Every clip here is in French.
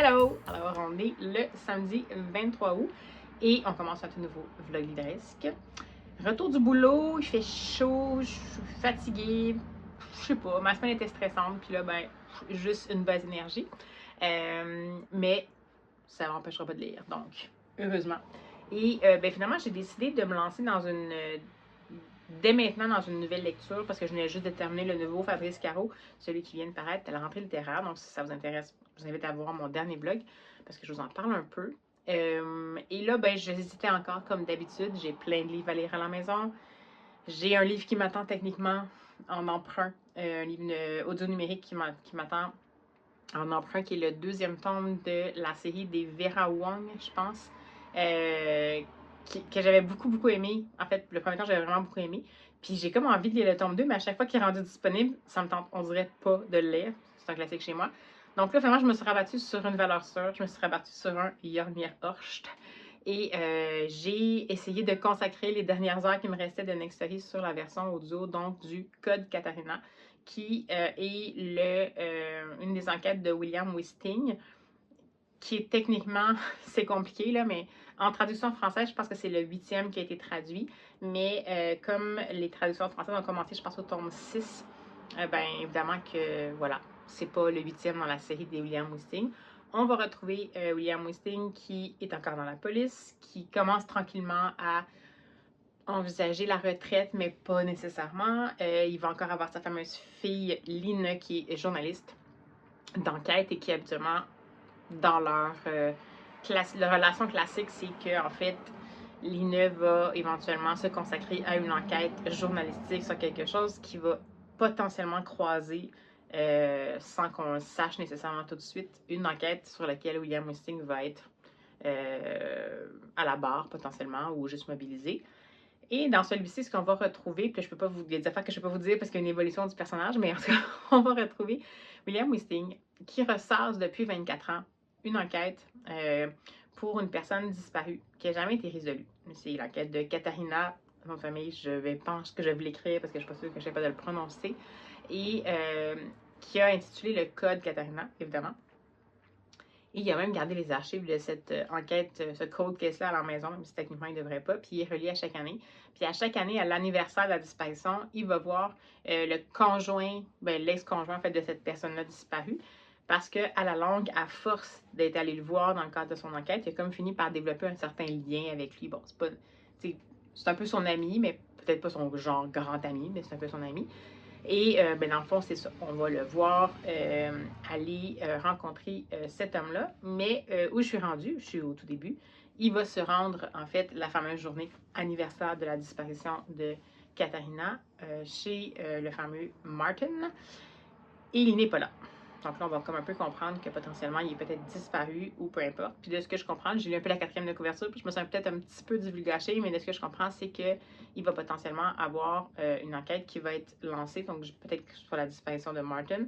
Hello! Alors, on est le samedi 23 août et on commence un tout nouveau vlog lidresque. Retour du boulot, il fait chaud, je suis fatiguée, je sais pas, ma semaine était stressante, puis là, ben, juste une baisse d'énergie. Mais ça m'empêchera pas de lire, donc, heureusement. Et ben, finalement, j'ai décidé de me lancer dès maintenant dans une nouvelle lecture parce que je venais juste de terminer le nouveau Fabrice Caro, celui qui vient de paraître à la rentrée littéraire. Donc, si ça vous intéresse, je vous invite à voir mon dernier blog parce que je vous en parle un peu. Et là, ben, j'hésitais encore comme d'habitude. J'ai plein de livres à lire à la maison. J'ai un livre qui m'attend techniquement en emprunt, un livre audio numérique qui m'attend en emprunt, qui est le deuxième tome de la série des Vera Wang, je pense, euh, que j'avais beaucoup aimé. En fait, le premier temps, j'avais vraiment beaucoup aimé. Puis j'ai comme envie de lire le tome 2, mais à chaque fois qu'il est rendu disponible, ça me tente, on dirait pas de le lire. C'est un classique chez moi. Donc là, vraiment, je me suis rabattue sur une valeur sûre. Je me suis rabattue sur un Jormir Horst. Et j'ai essayé de consacrer les dernières heures qui me restaient de Nextory sur la version audio, donc du Code Katharina, qui est une des enquêtes de William Wisting, qui est techniquement, c'est compliqué, là, mais en traduction française, je pense que c'est le 8e qui a été traduit. Mais comme les traductions françaises ont commencé, je pense, au tome 6, ben évidemment que, voilà, c'est pas le 8e dans la série des William Wisting. On va retrouver William Wisting qui est encore dans la police, qui commence tranquillement à envisager la retraite, mais pas nécessairement. Il va encore avoir sa fameuse fille, Lina, qui est journaliste d'enquête et qui, habituellement, dans leur relation classique, c'est que en fait, Lina va éventuellement se consacrer à une enquête journalistique sur quelque chose qui va potentiellement croiser, sans qu'on le sache nécessairement tout de suite, une enquête sur laquelle William Wisting va être à la barre potentiellement ou juste mobilisé. Et dans celui-ci, ce qu'on va retrouver, puis je peux pas vous, il y a des affaires que je peux pas vous dire parce qu'il y a une évolution du personnage, mais en tout cas, on va retrouver William Wisting qui ressasse depuis 24 ans une enquête pour une personne disparue qui n'a jamais été résolue. C'est l'enquête de Katharina, nom de famille, pense que je vais vous l'écrire parce que je suis pas sûre que je sais pas de le prononcer, et qui a intitulé le Code Katharina, évidemment. Et il a même gardé les archives de cette enquête, ce code case-là à la maison, même si techniquement il ne devrait pas. Puis il est relié à chaque année. Puis à chaque année, à l'anniversaire de la disparition, il va voir le conjoint, ben, l'ex-conjoint en fait, de cette personne-là disparue. Parce qu'à la longue, à force d'être allé le voir dans le cadre de son enquête, il a comme fini par développer un certain lien avec lui. Bon, c'est un peu son ami, mais peut-être pas son genre grand ami, mais c'est un peu son ami. Et ben dans le fond, c'est ça. On va le voir aller rencontrer cet homme-là. Mais où je suis rendue, je suis au tout début, il va se rendre, en fait, la fameuse journée anniversaire de la disparition de Katharina chez le fameux Martin. Et il n'est pas là. Donc là, on va comme un peu comprendre que potentiellement, il est peut-être disparu ou peu importe. Puis de ce que je comprends, j'ai lu un peu la 4e de couverture, puis je me sens peut-être un petit peu divulgachée, mais de ce que je comprends, c'est qu'il va potentiellement avoir une enquête qui va être lancée, donc peut-être que ce soit la disparition de Martin.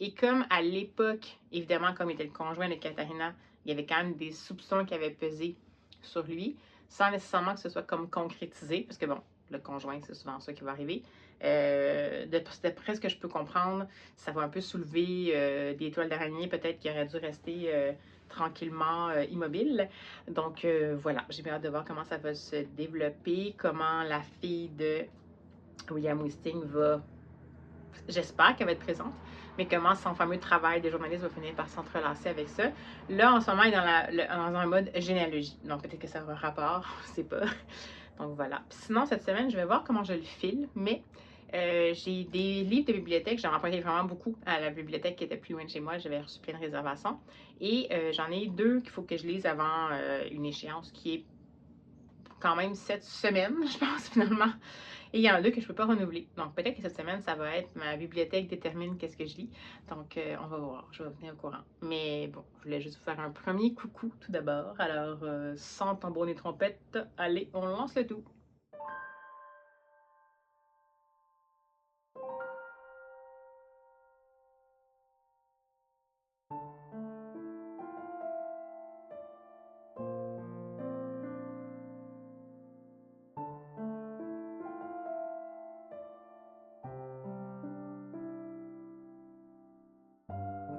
Et comme à l'époque, évidemment, comme il était le conjoint de Katharina, il y avait quand même des soupçons qui avaient pesé sur lui, sans nécessairement que ce soit comme concrétisé, parce que bon, le conjoint, c'est souvent ça qui va arriver. D'après ce que je peux comprendre, ça va un peu soulever des toiles d'araignée, peut-être qui auraient dû rester tranquillement immobiles. Donc voilà, j'ai bien hâte de voir comment ça va se développer, comment la fille de William Wisting va, j'espère qu'elle va être présente, mais comment son fameux travail de journaliste va finir par s'entrelacer avec ça. Là, en ce moment, elle est dans un mode généalogie, donc peut-être que ça aura un rapport, je sais pas. Donc voilà. Puis sinon, cette semaine, je vais voir comment je le file, mais j'ai des livres de bibliothèque. J'en empruntais vraiment beaucoup à la bibliothèque qui était plus loin de chez moi. J'avais reçu plein de réservations. Et j'en ai 2 qu'il faut que je lise avant une échéance qui est quand même cette semaine, je pense, finalement. Et il y en a 2 que je ne peux pas renouveler. Donc peut-être que cette semaine, ça va être ma bibliothèque détermine qu'est-ce que je lis. Donc on va voir, je vais vous tenir au courant. Mais bon, je voulais juste vous faire un premier coucou tout d'abord. Alors, sans tambour ni trompette, allez, on lance le tout.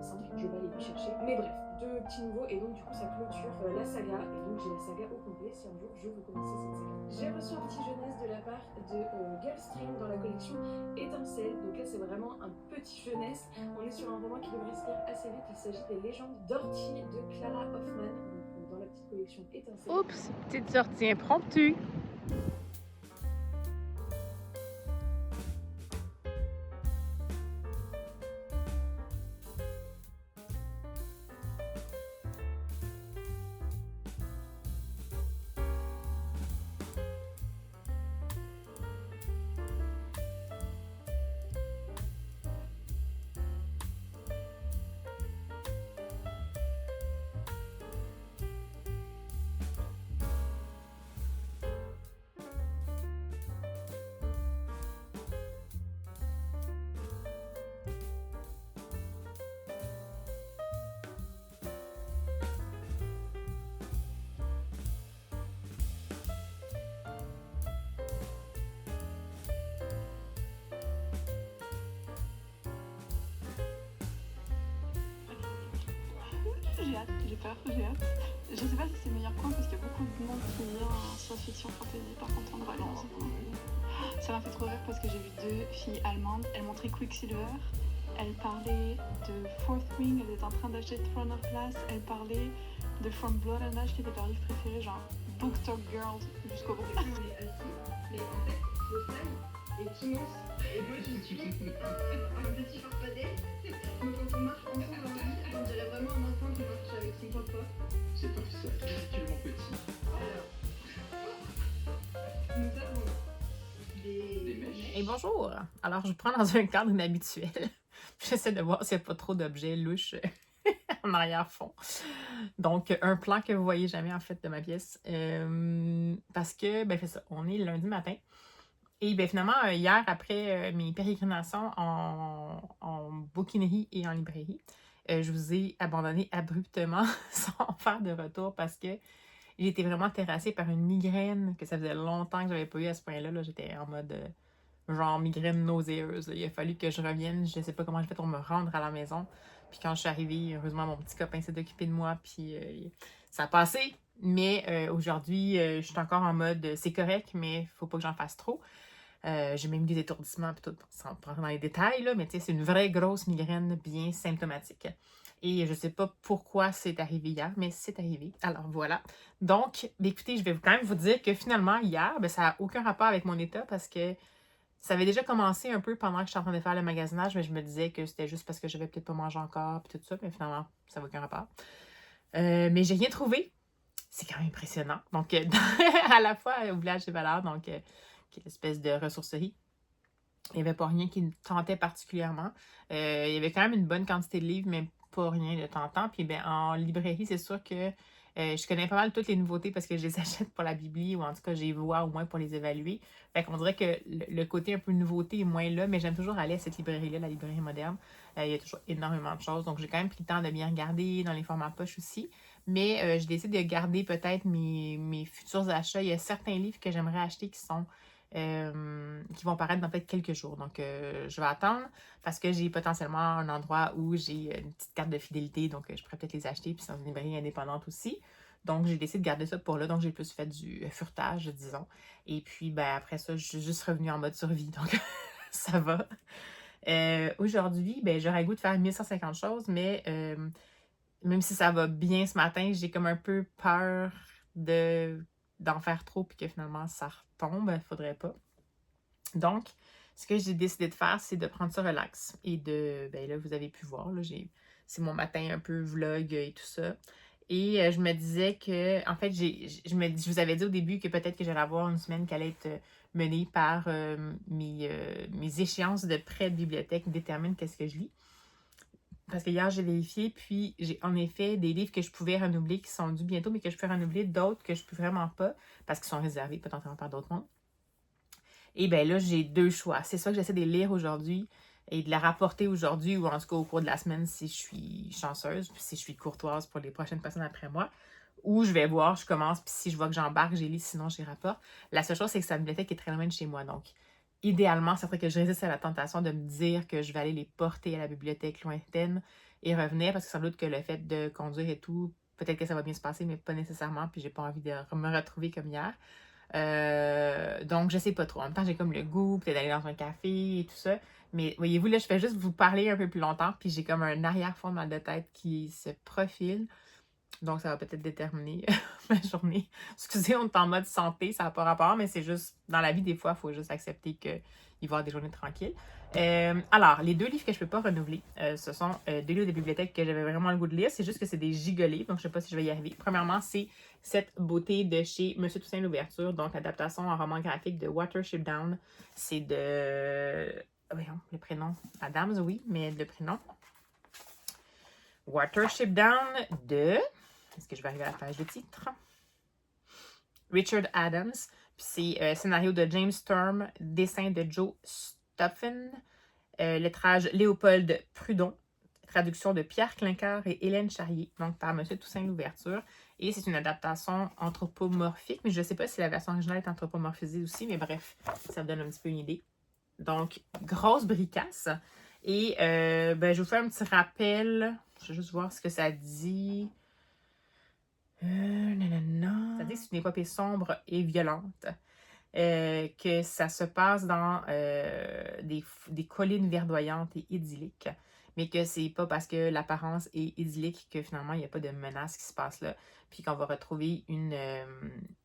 Sans doute que je vais aller lui chercher. Mais bref, deux petits nouveaux et donc du coup ça clôture la saga et donc j'ai la saga au complet si un jour je veux commencer cette saga. J'ai reçu un petit jeunesse de la part de Gulfstream dans la collection Étincelle, donc là c'est vraiment un petit jeunesse. On est sur un roman qui devrait se lire assez vite, il s'agit des légendes d'Orty de Clara Hoffman, donc dans la petite collection Étincelle. Oups, petite sortie impromptue. J'ai peur, j'ai hâte. Je sais pas si c'est le meilleur point parce qu'il y a beaucoup de monde qui lit en science-fiction fantasy, par contre on balance. Ça m'a fait trop rire parce que j'ai vu deux filles allemandes, elles montraient Quicksilver, elles parlaient de Fourth Wing, elles étaient en train d'acheter Throne of Glass, elles parlaient de From Blood and Ash qui était leur livre préféré, genre Book Talk Girls jusqu'au bout. On est assis, mais en fait le fly est immense et moi je suis un petit farfadet. Donc quand on marche ensemble dans la vie, on dirait vraiment un enfant qui marche avec son papa. C'est parfait, ridiculement petit. Alors, nous avons des mèches. Et bonjour! Alors, je prends dans un cadre inhabituel. J'essaie de voir s'il n'y a pas trop d'objets louches en arrière-fond. Donc, un plan que vous voyez jamais, en fait, de ma pièce. Parce que, ben, c'est ça, on est lundi matin. Et ben, finalement, hier, après mes pérégrinations en bouquinerie et en librairie, je vous ai abandonné abruptement sans faire de retour parce que j'étais vraiment terrassée par une migraine que ça faisait longtemps que j'avais pas eu à ce point-là. Là, j'étais en mode genre migraine nauséeuse. Il a fallu que je revienne. Je sais pas comment j'ai fait pour me rendre à la maison. Puis quand je suis arrivée, heureusement, mon petit copain s'est occupé de moi. Puis ça a passé. Mais aujourd'hui, je suis encore en mode c'est correct, mais faut pas que j'en fasse trop. J'ai même eu des étourdissements et tout, sans prendre dans les détails, là, mais c'est une vraie grosse migraine bien symptomatique. Et je sais pas pourquoi c'est arrivé hier, mais c'est arrivé. Alors voilà. Donc, écoutez, je vais quand même vous dire que finalement, hier, ça n'a aucun rapport avec mon état parce que ça avait déjà commencé un peu pendant que j'étais en train de faire le magasinage, mais je me disais que c'était juste parce que j'avais peut-être pas mangé encore, puis tout ça, mais finalement, ça n'a aucun rapport. Mais j'ai rien trouvé. C'est quand même impressionnant. Donc, à la fois au village des valeurs, donc qui est l'espèce de ressourcerie, il n'y avait pas rien qui me tentait particulièrement. Il y avait quand même une bonne quantité de livres, mais pas rien de tentant. Puis ben, en librairie, c'est sûr que je connais pas mal toutes les nouveautés parce que je les achète pour la bibli ou en tout cas, j'y vois au moins pour les évaluer. Fait qu'on dirait que le côté un peu nouveauté est moins là, mais j'aime toujours aller à cette librairie-là, la librairie moderne. Il y a toujours énormément de choses. Donc, j'ai quand même pris le temps de bien regarder dans les formats poche aussi. Mais je décide de garder peut-être mes futurs achats. Il y a certains livres que j'aimerais acheter qui vont paraître dans peut-être quelques jours. Donc, je vais attendre parce que j'ai potentiellement un endroit où j'ai une petite carte de fidélité. Donc, je pourrais peut-être les acheter. Puis, c'est dans une librairie indépendante aussi. Donc, j'ai décidé de garder ça pour là. Donc, j'ai plus fait du furetage, disons. Et puis, ben, après ça, je suis juste revenue en mode survie. Donc, ça va. Aujourd'hui, ben, j'aurais le goût de faire 1150 choses, mais même si ça va bien ce matin, j'ai comme un peu peur d'en faire trop puis que finalement ça retombe. Il faudrait pas. Donc, ce que j'ai décidé de faire, c'est de prendre ça relax. Et ben là, vous avez pu voir, là, c'est mon matin un peu vlog et tout ça. Et je me disais que, en fait, je vous avais dit au début que peut-être que j'allais avoir une semaine qui allait être menée par mes échéances de prêt de bibliothèque déterminent qu'est-ce que je lis. Parce que hier, j'ai vérifié, puis j'ai en effet des livres que je pouvais renouveler qui sont dus bientôt, mais que je peux renouveler, d'autres que je peux vraiment pas, parce qu'ils sont réservés potentiellement par d'autres mondes. Et bien là, j'ai deux choix. C'est soit que j'essaie de les lire aujourd'hui et de les rapporter aujourd'hui, ou en tout cas au cours de la semaine si je suis chanceuse, puis si je suis courtoise pour les prochaines personnes après moi, ou je vais voir, je commence, puis si je vois que j'embarque, j'ai lu, sinon je les rapporte. La seule chose, c'est que c'est une bibliothèque qui est très loin de chez moi, donc idéalement, ça serait que je résiste à la tentation de me dire que je vais aller les porter à la bibliothèque lointaine et revenir, parce que sans doute que le fait de conduire et tout, peut-être que ça va bien se passer, mais pas nécessairement, puis j'ai pas envie de me retrouver comme hier. Donc, je sais pas trop. En même temps, j'ai comme le goût, peut-être d'aller dans un café et tout ça. Mais voyez-vous, là, je fais juste vous parler un peu plus longtemps, puis j'ai comme un arrière-fond de mal de tête qui se profile. Donc, ça va peut-être déterminer ma journée. Excusez, on est en mode santé, ça n'a pas rapport, mais c'est juste, dans la vie, des fois, il faut juste accepter qu'il va y avoir des journées tranquilles. Alors, les 2 livres que je ne peux pas renouveler, ce sont 2 livres de bibliothèque que j'avais vraiment le goût de lire. C'est juste que c'est des gigolets, donc je ne sais pas si je vais y arriver. Premièrement, c'est Cette beauté de chez Monsieur Toussaint Louverture, donc l'adaptation en roman graphique de Watership Down. C'est de... Voyons, le prénom. Adams, oui, mais le prénom. Watership Down de... Est-ce que je vais arriver à la page de titre? Richard Adams. Puis c'est scénario de James Sturm, dessin de Joe Stuffen, lettrage Léopold Prudon, traduction de Pierre Clinqueur et Hélène Charrier, donc par M. Toussaint Louverture. Et c'est une adaptation anthropomorphique, mais je ne sais pas si la version originale est anthropomorphisée aussi, mais bref, ça me donne un petit peu une idée. Donc, grosse bricasse. Et je vous fais un petit rappel. Je vais juste voir ce que ça dit. Ça dit que c'est une épopée sombre et violente. Que ça se passe dans des collines verdoyantes et idylliques. Mais que c'est pas parce que l'apparence est idyllique que finalement il n'y a pas de menace qui se passe là. Puis qu'on va retrouver une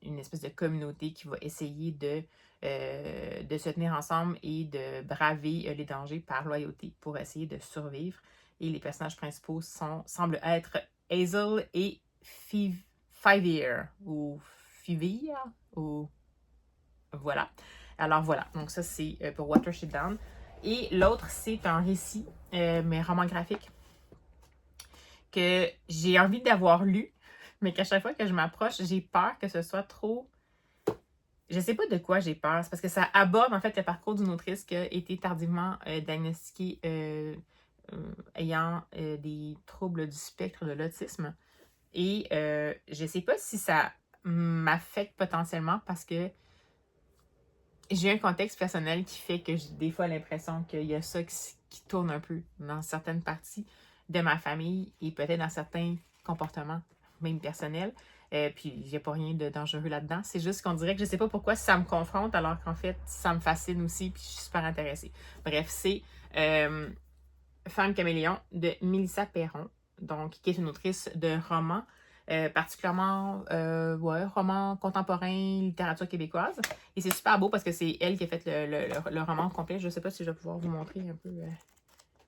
espèce de communauté qui va essayer de se tenir ensemble et de braver les dangers par loyauté pour essayer de survivre. Et les personnages principaux semblent être Hazel et Fivier. Ou Fivier. Ou... Voilà. Alors voilà. Donc ça, c'est pour Watership Down. Et l'autre, c'est un récit, mais roman graphique, que j'ai envie d'avoir lu, mais qu'à chaque fois que je m'approche, j'ai peur que ce soit trop... Je sais pas de quoi j'ai peur. C'est parce que ça aborde en fait le parcours d'une autrice qui a été tardivement diagnostiquée ayant des troubles du spectre de l'autisme. Et je sais pas si ça m'affecte potentiellement parce que j'ai un contexte personnel qui fait que j'ai des fois l'impression qu'il y a ça qui tourne un peu dans certaines parties de ma famille et peut-être dans certains comportements, même personnels. Puis il n'y a pas rien de dangereux là-dedans. C'est juste qu'on dirait que je ne sais pas pourquoi ça me confronte alors qu'en fait, ça me fascine aussi puis je suis super intéressée. Bref, c'est Femme caméléon de Mélissa Perron, donc qui est une autrice de romans. Particulièrement roman contemporain, littérature québécoise. Et c'est super beau parce que c'est elle qui a fait le roman complet. Je ne sais pas si je vais pouvoir vous montrer un peu.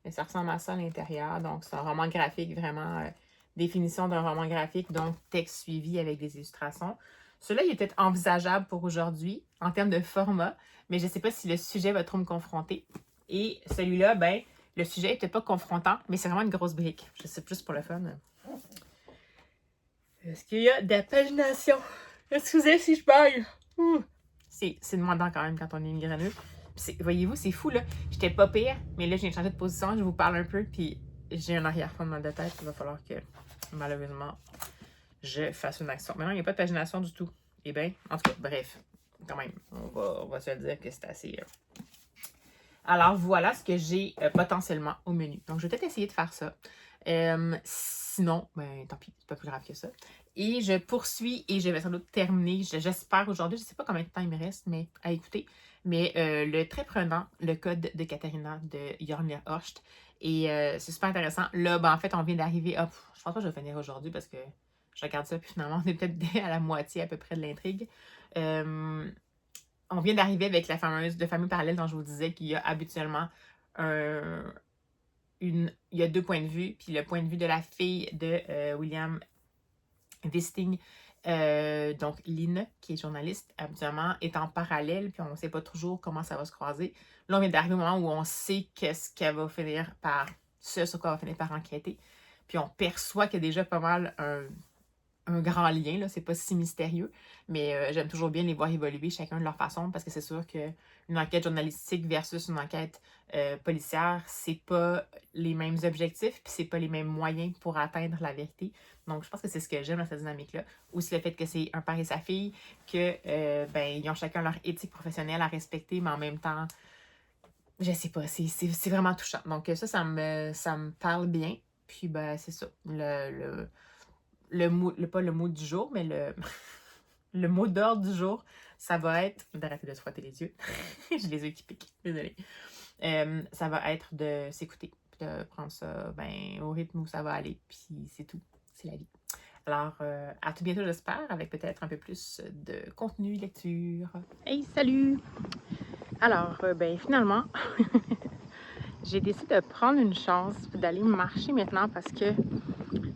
Mais ça ressemble à ça à l'intérieur. Donc, c'est un roman graphique, vraiment définition d'un roman graphique, donc texte suivi avec des illustrations. Celui-là, il est peut-être envisageable pour aujourd'hui en termes de format, mais je ne sais pas si le sujet va trop me confronter. Et celui-là, ben, le sujet n'est peut-être pas confrontant, mais c'est vraiment une grosse brique. Je sais plus pour le fun. Est-ce qu'il y a de la pagination? Excusez si je parle. C'est demandant quand même quand on est migraineux. Voyez-vous, c'est fou là. J'étais pas pire, mais là, je viens de changer de position. Je vous parle un peu, puis j'ai un arrière-fond de mal de tête. Il va falloir que, malheureusement, je fasse une action. Maintenant, il n'y a pas de pagination du tout. Eh bien, en tout cas, bref. Quand même, on va se dire que c'est assez... Alors, voilà ce que j'ai potentiellement au menu. Donc, je vais peut-être essayer de faire ça. Sinon, ben, tant pis, c'est pas plus grave que ça. Et je poursuis et je vais sans doute terminer, j'espère aujourd'hui, je ne sais pas combien de temps il me reste mais à écouter, mais le très prenant, le code de Katharina de Jorn Horst. Et c'est super intéressant. Là, ben, en fait, on vient d'arriver. Je pense pas que je vais finir aujourd'hui parce que je regarde ça, puis finalement, on est peut-être à la moitié à peu près de l'intrigue. On vient d'arriver avec le fameux parallèle dont je vous disais qu'il y a habituellement il y a 2 points de vue, puis le point de vue de la fille de William Wisting, donc Lynn, qui est journaliste, habituellement est en parallèle, puis on ne sait pas toujours comment ça va se croiser. Là, on vient d'arriver au moment où on sait qu'est-ce qu'elle va finir par, ce sur quoi elle va finir par enquêter. Puis on perçoit qu'il y a déjà pas mal un grand lien, là, c'est pas si mystérieux, mais j'aime toujours bien les voir évoluer chacun de leur façon, parce que c'est sûr qu'une enquête journalistique versus une enquête policière, c'est pas les mêmes objectifs, puis c'est pas les mêmes moyens pour atteindre la vérité. Donc, je pense que c'est ce que j'aime dans cette dynamique-là. Aussi le fait que c'est un père et sa fille, que ils ont chacun leur éthique professionnelle à respecter, mais en même temps, je sais pas, c'est vraiment touchant. Donc ça me parle bien. Puis, ben, c'est ça. Pas le mot du jour, mais le mot d'ordre du jour, ça va être d'arrêter de se frotter les yeux. J'ai les yeux qui piquent, désolée. Ça va être de s'écouter, de prendre ça ben, au rythme où ça va aller, puis c'est tout, c'est la vie. Alors, à tout bientôt, j'espère, avec peut-être un peu plus de contenu, lecture. Hey, salut! Alors, ben finalement, j'ai décidé de prendre une chance d'aller marcher maintenant parce que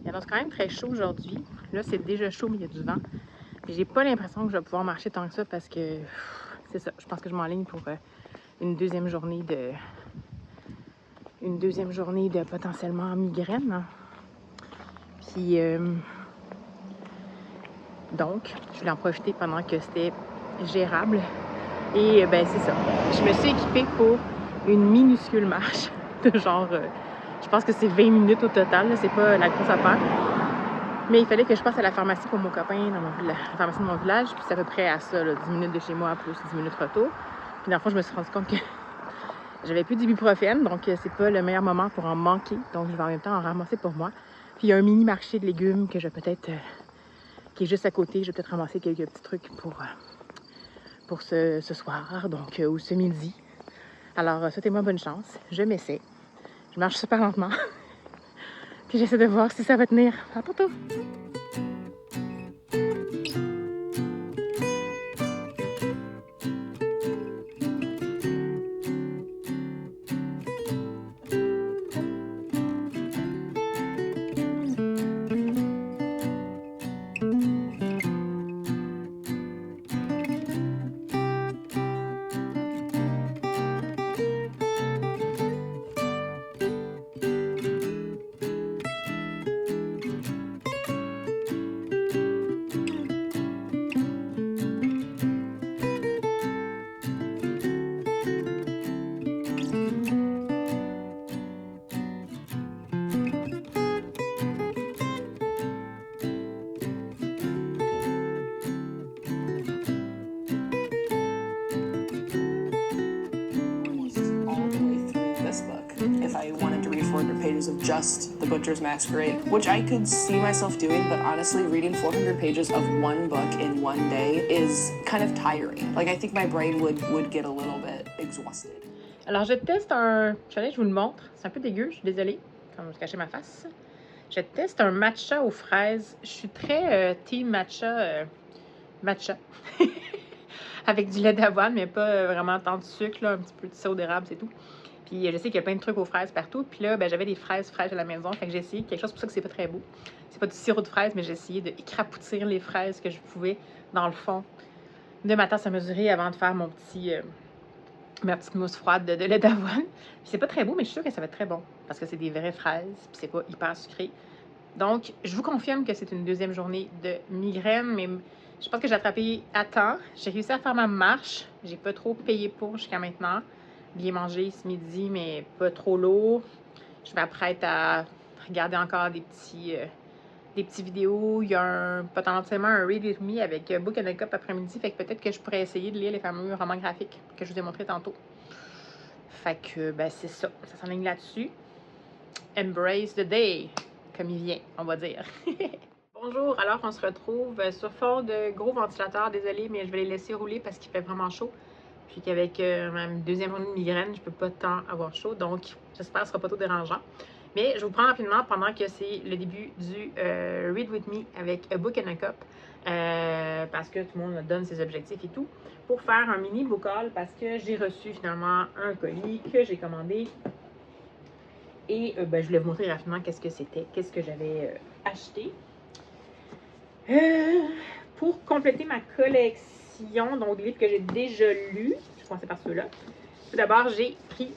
il annonce quand même très chaud aujourd'hui. Là, c'est déjà chaud, mais il y a du vent. J'ai pas l'impression que je vais pouvoir marcher tant que ça parce que c'est ça. Je pense que je m'enligne pour une deuxième journée de potentiellement migraine. Puis donc, je voulais en profiter pendant que c'était gérable. Et ben c'est ça. Je me suis équipée pour une minuscule marche de genre, je pense que c'est 20 minutes au total. C'est pas la grosse affaire. Mais il fallait que je passe à la pharmacie pour mon copain dans la pharmacie de mon village. Puis c'est à peu près à ça, là, 10 minutes de chez moi plus 10 minutes retour. Puis dans le fond, je me suis rendu compte que j'avais plus d'ibuprofène, donc c'est pas le meilleur moment pour en manquer. Donc je vais en même temps en ramasser pour moi. Puis il y a un mini marché de légumes que je vais peut-être, qui est juste à côté. Je vais peut-être ramasser quelques petits trucs pour ce soir, donc ou ce midi. Alors souhaitez-moi bonne chance. Je m'essaie. Je marche super lentement. Puis j'essaie de voir si ça va tenir. À tantôt! Pages of just The Butcher's Masquerade, which I could see myself doing, but honestly, reading 400 pages of one book in one day is kind of tiring. Like, I think my brain would get a little bit exhausted. Alors, je teste un... Je vous le montre. C'est un peu dégueu, je suis désolée. Comme je cachais ma face. Je teste un matcha aux fraises. Je suis très team matcha. Matcha. Avec du lait d'avoine, mais pas vraiment tant de sucre, là, un petit peu de sirop d'érable, c'est tout. Puis je sais qu'il y a plein de trucs aux fraises partout. Puis là, ben, j'avais des fraises fraîches à la maison. Fait que j'ai essayé quelque chose, pour ça que c'est pas très beau. C'est pas du sirop de fraise, mais j'ai essayé d'écrapoutir les fraises que je pouvais dans le fond de ma tasse à mesurer avant de faire mon ma petite mousse froide de lait d'avoine. Puis c'est pas très beau, mais je suis sûre que ça va être très bon. Parce que c'est des vraies fraises, puis c'est pas hyper sucré. Donc, je vous confirme que c'est une deuxième journée de migraine, mais je pense que j'ai attrapé à temps. J'ai réussi à faire ma marche. J'ai pas trop payé pour jusqu'à maintenant. Bien manger ce midi, mais pas trop lourd. Je m'apprête à regarder encore des petits vidéos. Il y a potentiellement un Read With Me avec Book and a Cup après-midi. Fait que peut-être que je pourrais essayer de lire les fameux romans graphiques que je vous ai montrés tantôt. Fait que, ben, c'est ça. Ça s'enligne là-dessus. Embrace the day, comme il vient, on va dire. Bonjour, alors on se retrouve sur fond de gros ventilateurs. Désolée, mais je vais les laisser rouler parce qu'il fait vraiment chaud. Puis qu'avec ma deuxième journée de migraine, je peux pas tant avoir chaud. Donc, j'espère que ce sera pas trop dérangeant. Mais je vous prends rapidement pendant que c'est le début du Read With Me avec A Book and a Cup. Parce que tout le monde me donne ses objectifs et tout. Pour faire un mini book haul parce que j'ai reçu finalement un colis que j'ai commandé. Et ben, je voulais vous montrer rapidement qu'est-ce que c'était, qu'est-ce que j'avais acheté. Pour compléter ma collection, donc des livres que j'ai déjà lus. Je vais commencer par ceux-là. Tout d'abord, j'ai pris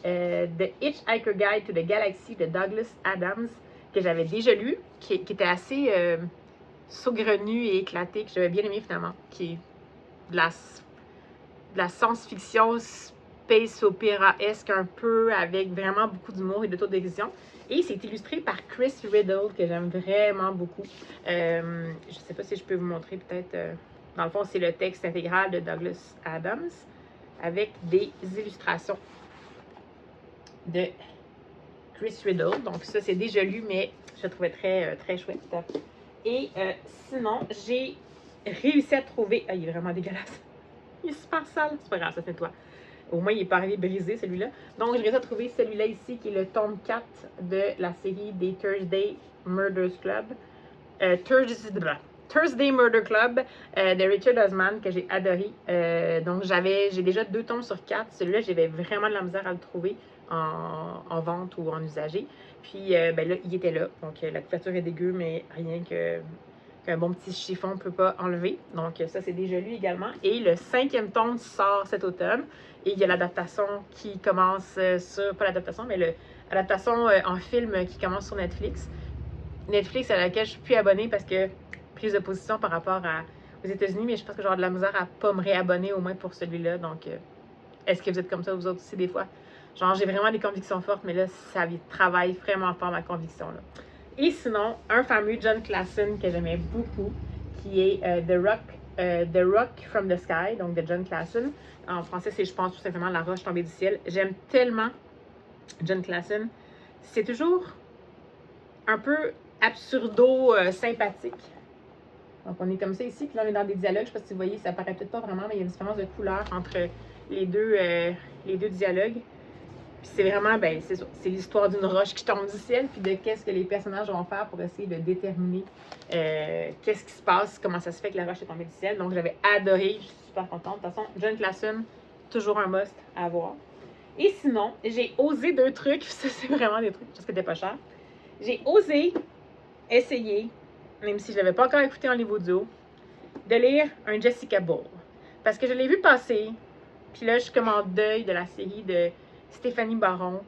The Hitchhiker Guide to the Galaxy de Douglas Adams, que j'avais déjà lu, qui était assez saugrenu et éclaté, que j'avais bien aimé finalement, qui est de la science-fiction space opéra-esque un peu, avec vraiment beaucoup d'humour et d'autodérision. Et c'est illustré par Chris Riddle, que j'aime vraiment beaucoup. Je ne sais pas si je peux vous montrer peut-être... dans le fond, c'est le texte intégral de Douglas Adams avec des illustrations de Chris Riddle. Donc ça, c'est déjà lu, mais je le trouvais très chouette. Et sinon, j'ai réussi à trouver... Ah, il est vraiment dégueulasse. Il est super sale. C'est pas grave, ça nettoie. Au moins, il est pas arrivé brisé, celui-là. Donc, j'ai réussi à trouver celui-là ici, qui est le tome 4 de la série des Thursday Murders Club. Thursday Murder Club de Richard Osman, que j'ai adoré. Donc, j'ai déjà 2 tomes sur 4. Celui-là, j'avais vraiment de la misère à le trouver en vente ou en usagé. Puis, ben là, il était là. Donc, la couverture est dégueu, mais rien qu'un bon petit chiffon ne peut pas enlever. Donc, ça, c'est déjà lu également. Et le 5e tome sort cet automne. Et il y a l'adaptation qui commence sur... Pas l'adaptation, mais l'adaptation en film qui commence sur Netflix. Netflix à laquelle je suis plus abonnée parce que prise de position par rapport aux États-Unis, mais je pense que j'aurai de la misère à pas me réabonner au moins pour celui-là. Donc, est-ce que vous êtes comme ça vous autres aussi des fois? Genre, j'ai vraiment des convictions fortes, mais là, ça travaille vraiment fort ma conviction. Là. Et sinon, un fameux John Klassen que j'aimais beaucoup, qui est The Rock from the Sky, donc de John Klassen. En français, c'est, je pense, tout simplement La Roche tombée du ciel. J'aime tellement John Klassen. C'est toujours un peu absurdo-sympathique. Donc, on est comme ça ici, puis là, on est dans des dialogues. Je sais pas si vous voyez, ça paraît peut-être pas vraiment, mais il y a une différence de couleur entre les deux dialogues. Puis c'est vraiment, ben, c'est ça. C'est l'histoire d'une roche qui tombe du ciel, puis de qu'est-ce que les personnages vont faire pour essayer de déterminer qu'est-ce qui se passe, comment ça se fait que la roche est tombée du ciel. Donc, j'avais adoré, je suis super contente. De toute façon, John Klassen, toujours un must à voir. Et sinon, j'ai osé 2 trucs, ça, c'est vraiment des trucs, parce que c'était pas cher. J'ai osé essayer, même si je ne l'avais pas encore écouté en livre audio, de lire un Jessica Bull. Parce que je l'ai vu passer, puis là, je suis comme en deuil de la série de Stéphanie Baron,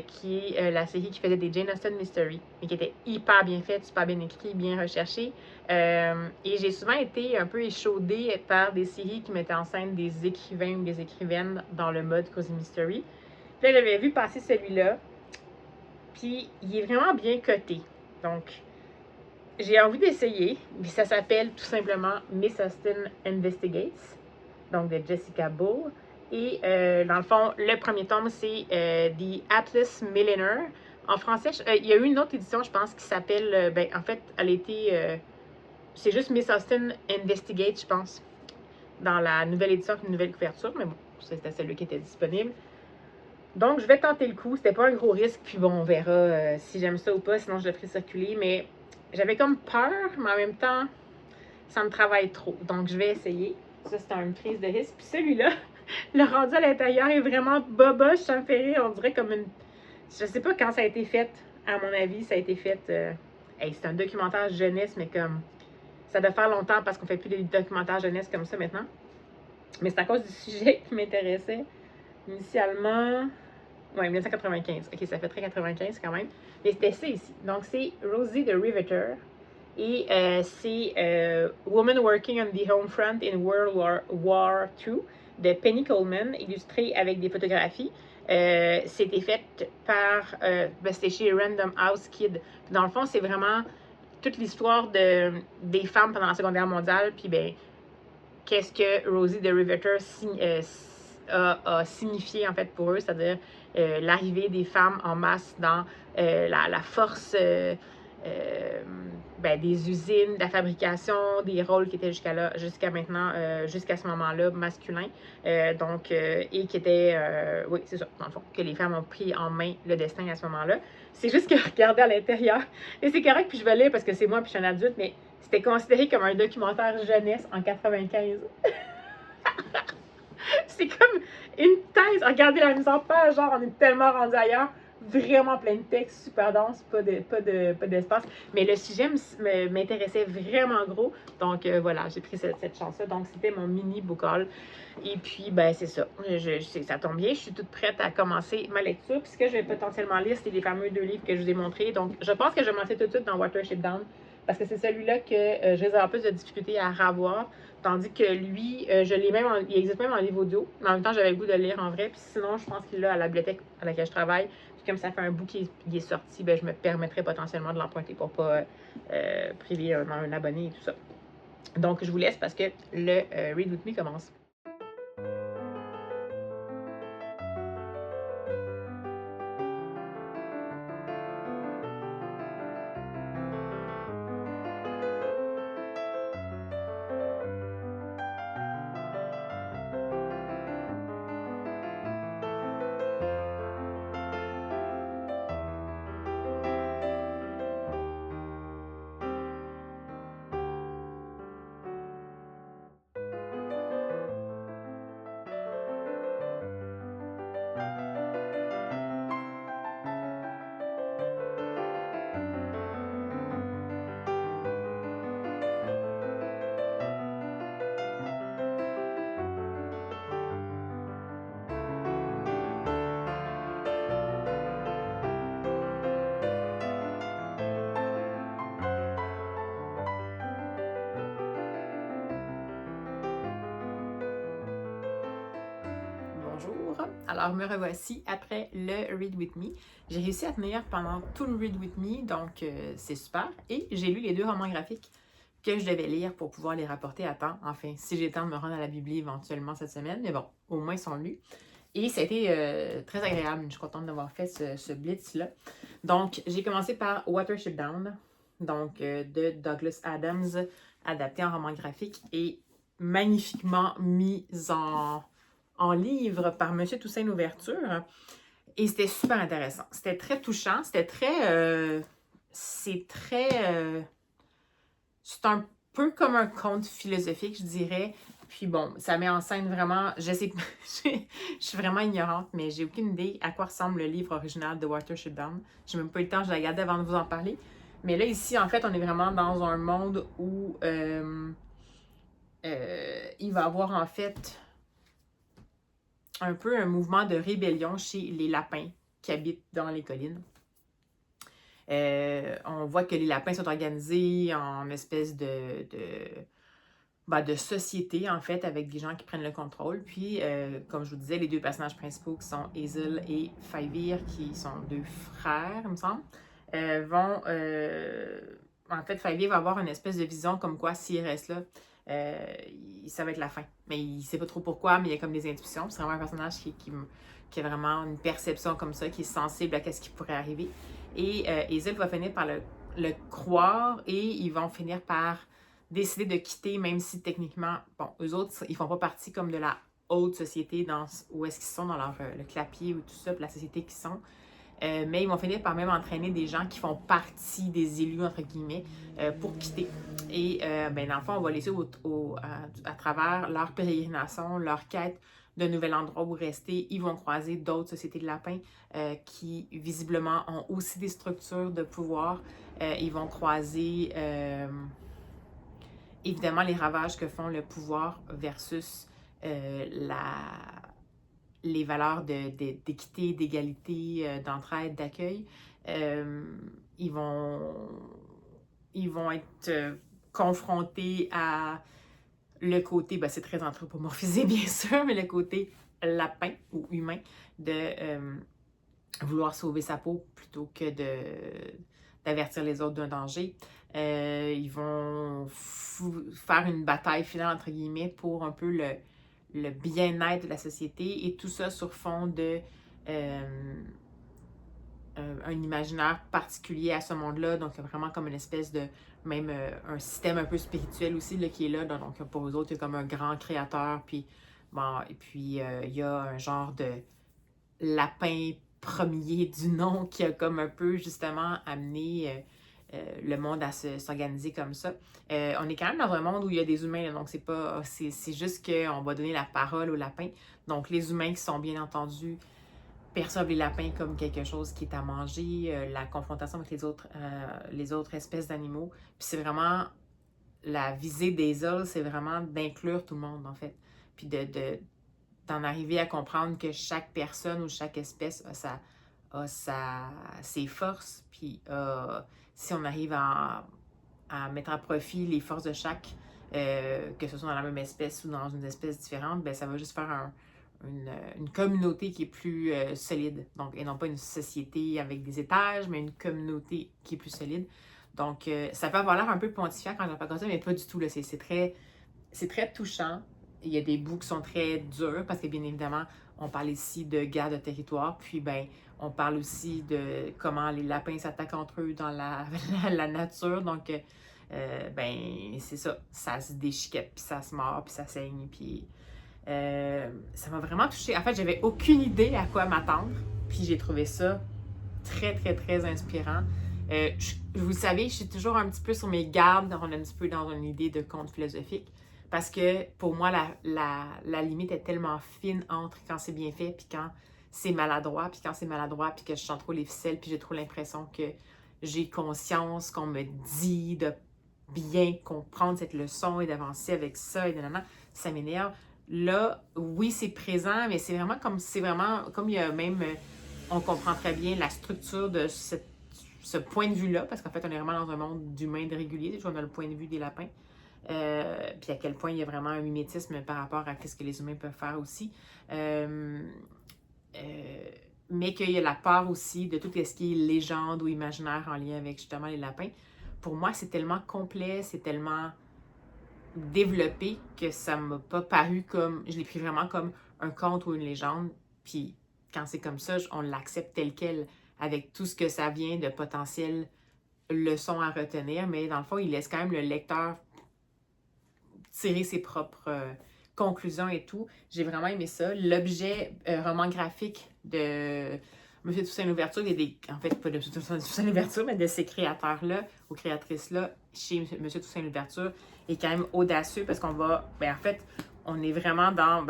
qui est la série qui faisait des Jane Austen Mystery, mais qui était hyper bien faite, super bien écrite, bien recherchée. Et j'ai souvent été un peu échaudée par des séries qui mettaient en scène des écrivains ou des écrivaines dans le mode Cozy Mystery. Puis là, j'avais vu passer celui-là, puis il est vraiment bien coté. Donc, j'ai envie d'essayer. Puis ça s'appelle tout simplement Miss Austen Investigates, donc de Jessica Bull. Et dans le fond, le premier tome, c'est The Atlas Milliner. En français, il y a eu une autre édition, je pense, qui s'appelle... ben, en fait, elle a été... c'est juste Miss Austen Investigate, je pense, dans la nouvelle édition, une nouvelle couverture. Mais bon, c'était celle qui était disponible. Donc, je vais tenter le coup. C'était pas un gros risque. Puis bon, on verra si j'aime ça ou pas. Sinon, je le ferai circuler. Mais j'avais comme peur, mais en même temps, ça me travaille trop. Donc, je vais essayer. Ça, c'est une prise de risque. Puis celui-là, le rendu à l'intérieur est vraiment boboche. Ça me fait rire. On dirait comme une... Je sais pas quand ça a été fait. À mon avis, ça a été fait... Hey, c'est un documentaire jeunesse, mais comme... Ça doit faire longtemps parce qu'on fait plus des documentaires jeunesse comme ça maintenant. Mais c'est à cause du sujet qui m'intéressait. Initialement... Oui, 1995. OK, ça fait très 95 quand même. Mais c'était ça ici. Donc, c'est Rosie the Riveter. Et c'est Woman Working on the Home Front in World War II de Penny Coleman, illustré avec des photographies. C'était fait par... c'était chez Random House Kid. Dans le fond, c'est vraiment toute l'histoire des femmes pendant la Seconde Guerre mondiale. Puis, ben, qu'est-ce que Rosie the Riveter a signifié, en fait, pour eux. C'est-à-dire l'arrivée des femmes en masse dans la force... ben, des usines, de la fabrication, des rôles qui étaient jusqu'à maintenant, jusqu'à ce moment-là, masculins. Et qui étaient, oui, c'est ça, dans le fond, que les femmes ont pris en main le destin à ce moment-là. C'est juste que regardez à l'intérieur, et c'est correct, puis je vais lire parce que c'est moi, puis je suis un adulte, mais c'était considéré comme un documentaire jeunesse en 95. C'est comme une thèse. Regardez la mise en page, genre, on est tellement rendu ailleurs. Vraiment plein de textes, super dense, pas d'espace. Mais le sujet m'intéressait vraiment gros. Donc voilà, j'ai pris cette chance-là. Donc c'était mon mini book haul. Et puis, ben c'est ça. Ça tombe bien, je suis toute prête à commencer ma lecture. Puis ce que je vais potentiellement lire, c'est les fameux 2 livres que je vous ai montrés. Donc je pense que je vais me lancer tout de suite dans Watership Down. Parce que c'est celui-là que je réserve plus de difficulté à revoir. Tandis que lui, il existe même en livre audio. Mais en même temps, j'avais le goût de le lire en vrai. Puis sinon, je pense qu'il est là à la bibliothèque à laquelle je travaille. Puis comme ça fait un bout qu'il est sorti, ben, je me permettrais potentiellement de l'emprunter pour pas priver un abonné et tout ça. Donc, je vous laisse parce que le Read With Me commence. bonjour. Alors, me revoici après le Read With Me. J'ai réussi à tenir pendant tout le Read With Me, donc c'est super. Et j'ai lu les 2 romans graphiques que je devais lire pour pouvoir les rapporter à temps. Enfin, si j'ai le temps de me rendre à la bibli éventuellement cette semaine, mais bon, au moins ils sont lus. Et ça a été très agréable. Je suis contente d'avoir fait ce blitz-là. Donc, j'ai commencé par Watership Down, donc de Douglas Adams, adapté en roman graphique et magnifiquement mis en livre par M. Toussaint Louverture. Et c'était super intéressant. C'était très touchant. C'était très... c'est un peu comme un conte philosophique, je dirais. Puis bon, ça met en scène vraiment... Je suis vraiment ignorante, mais j'ai aucune idée à quoi ressemble le livre original de Watership Down. J'ai même pas eu le temps, je l'ai regardé avant de vous en parler. Mais là, ici, en fait, on est vraiment dans un monde où il va y avoir, en fait, un peu un mouvement de rébellion chez les lapins qui habitent dans les collines. On voit que les lapins sont organisés en espèce de société, en fait, avec des gens qui prennent le contrôle. Puis, comme je vous disais, les 2 personnages principaux qui sont Hazel et Fivir, qui sont 2 frères, il me semble, en fait, Fivir va avoir une espèce de vision comme quoi, s'il reste là, ça va être la fin. Mais il ne sait pas trop pourquoi, mais il y a comme des intuitions. C'est vraiment un personnage qui a vraiment une perception comme ça, qui est sensible à ce qui pourrait arriver. Et Hazel va finir par le croire et ils vont finir par décider de quitter, même si techniquement, bon, eux autres, ils font pas partie comme de la haute société où est-ce qu'ils sont dans le clapier ou tout ça, puis la société qu'ils sont. Mais ils vont finir par même entraîner des gens qui font partie des élus, entre guillemets, pour quitter. Et dans le fond, on va les suivre à travers leur pérégrination, leur quête d'un nouvel endroit où rester. Ils vont croiser d'autres sociétés de lapins qui, visiblement, ont aussi des structures de pouvoir. Ils vont croiser, évidemment, les ravages que font le pouvoir versus les valeurs d'équité, d'égalité, d'entraide, d'accueil. Ils vont être confrontés à le côté, c'est très anthropomorphisé bien sûr, mais le côté lapin ou humain de vouloir sauver sa peau plutôt que d'avertir les autres d'un danger. Ils vont faire une bataille finale, entre guillemets, pour un peu le bien-être de la société, et tout ça sur fond de un imaginaire particulier à ce monde-là, donc vraiment comme une espèce de, même un système un peu spirituel aussi là, qui est là, donc pour eux autres, il y a comme un grand créateur, puis bon, et puis il y a un genre de lapin premier du nom qui a comme un peu justement amené le monde à s'organiser comme ça. On est quand même dans un monde où il y a des humains, là, donc c'est juste qu'on va donner la parole aux lapins. Donc les humains qui sont bien entendus perçoivent les lapins comme quelque chose qui est à manger, la confrontation avec les autres espèces d'animaux. Puis c'est vraiment, la visée des Hazel, c'est vraiment d'inclure tout le monde en fait. Puis d'en arriver à comprendre que chaque personne ou chaque espèce a ses forces, puis si on arrive à mettre à profit les forces de chaque, que ce soit dans la même espèce ou dans une espèce différente, ça va juste faire une communauté qui est plus solide. Donc, et non pas une société avec des étages, mais une communauté qui est plus solide. Donc, ça peut avoir l'air un peu pontifiant quand j'en parle comme ça, mais pas du tout. Là. C'est très touchant. Il y a des bouts qui sont très durs parce que, bien évidemment, on parle ici de guerre de territoire. Puis, on parle aussi de comment les lapins s'attaquent entre eux dans la nature. Donc, c'est ça. Ça se déchiquette, puis ça se mord, puis ça saigne. Puis, ça m'a vraiment touchée. En fait, j'avais aucune idée à quoi m'attendre. Puis, j'ai trouvé ça très, très, très inspirant. Vous le savez, je suis toujours un petit peu sur mes gardes. On est un petit peu dans une idée de conte philosophique. Parce que pour moi, la limite est tellement fine entre quand c'est bien fait puis quand c'est maladroit. Puis quand c'est maladroit puis que je sens trop les ficelles puis j'ai trop l'impression que j'ai conscience qu'on me dit de bien comprendre cette leçon et d'avancer avec ça et ça m'énerve. Là, oui, c'est présent, mais c'est vraiment comme il y a même, on comprend très bien la structure de ce point de vue-là, parce qu'en fait, on est vraiment dans un monde d'humains de réguliers, on a le point de vue des lapins. Puis à quel point il y a vraiment un mimétisme par rapport à ce que les humains peuvent faire aussi. mais qu'il y a la part aussi de tout ce qui est légende ou imaginaire en lien avec justement les lapins. Pour moi, c'est tellement complet, c'est tellement développé que ça m'a pas paru comme... Je l'ai pris vraiment comme un conte ou une légende. Puis quand c'est comme ça, on l'accepte tel quel avec tout ce que ça vient de potentielles leçons à retenir. Mais dans le fond, il laisse quand même le lecteur tirer ses propres conclusions et tout. J'ai vraiment aimé ça. L'objet roman graphique de M. Toussaint Louverture, en fait, pas de M. Toussaint Louverture, mais de ces créateurs-là ou créatrices-là chez M. Toussaint Louverture est quand même audacieux parce qu'on va, en fait, on est vraiment dans,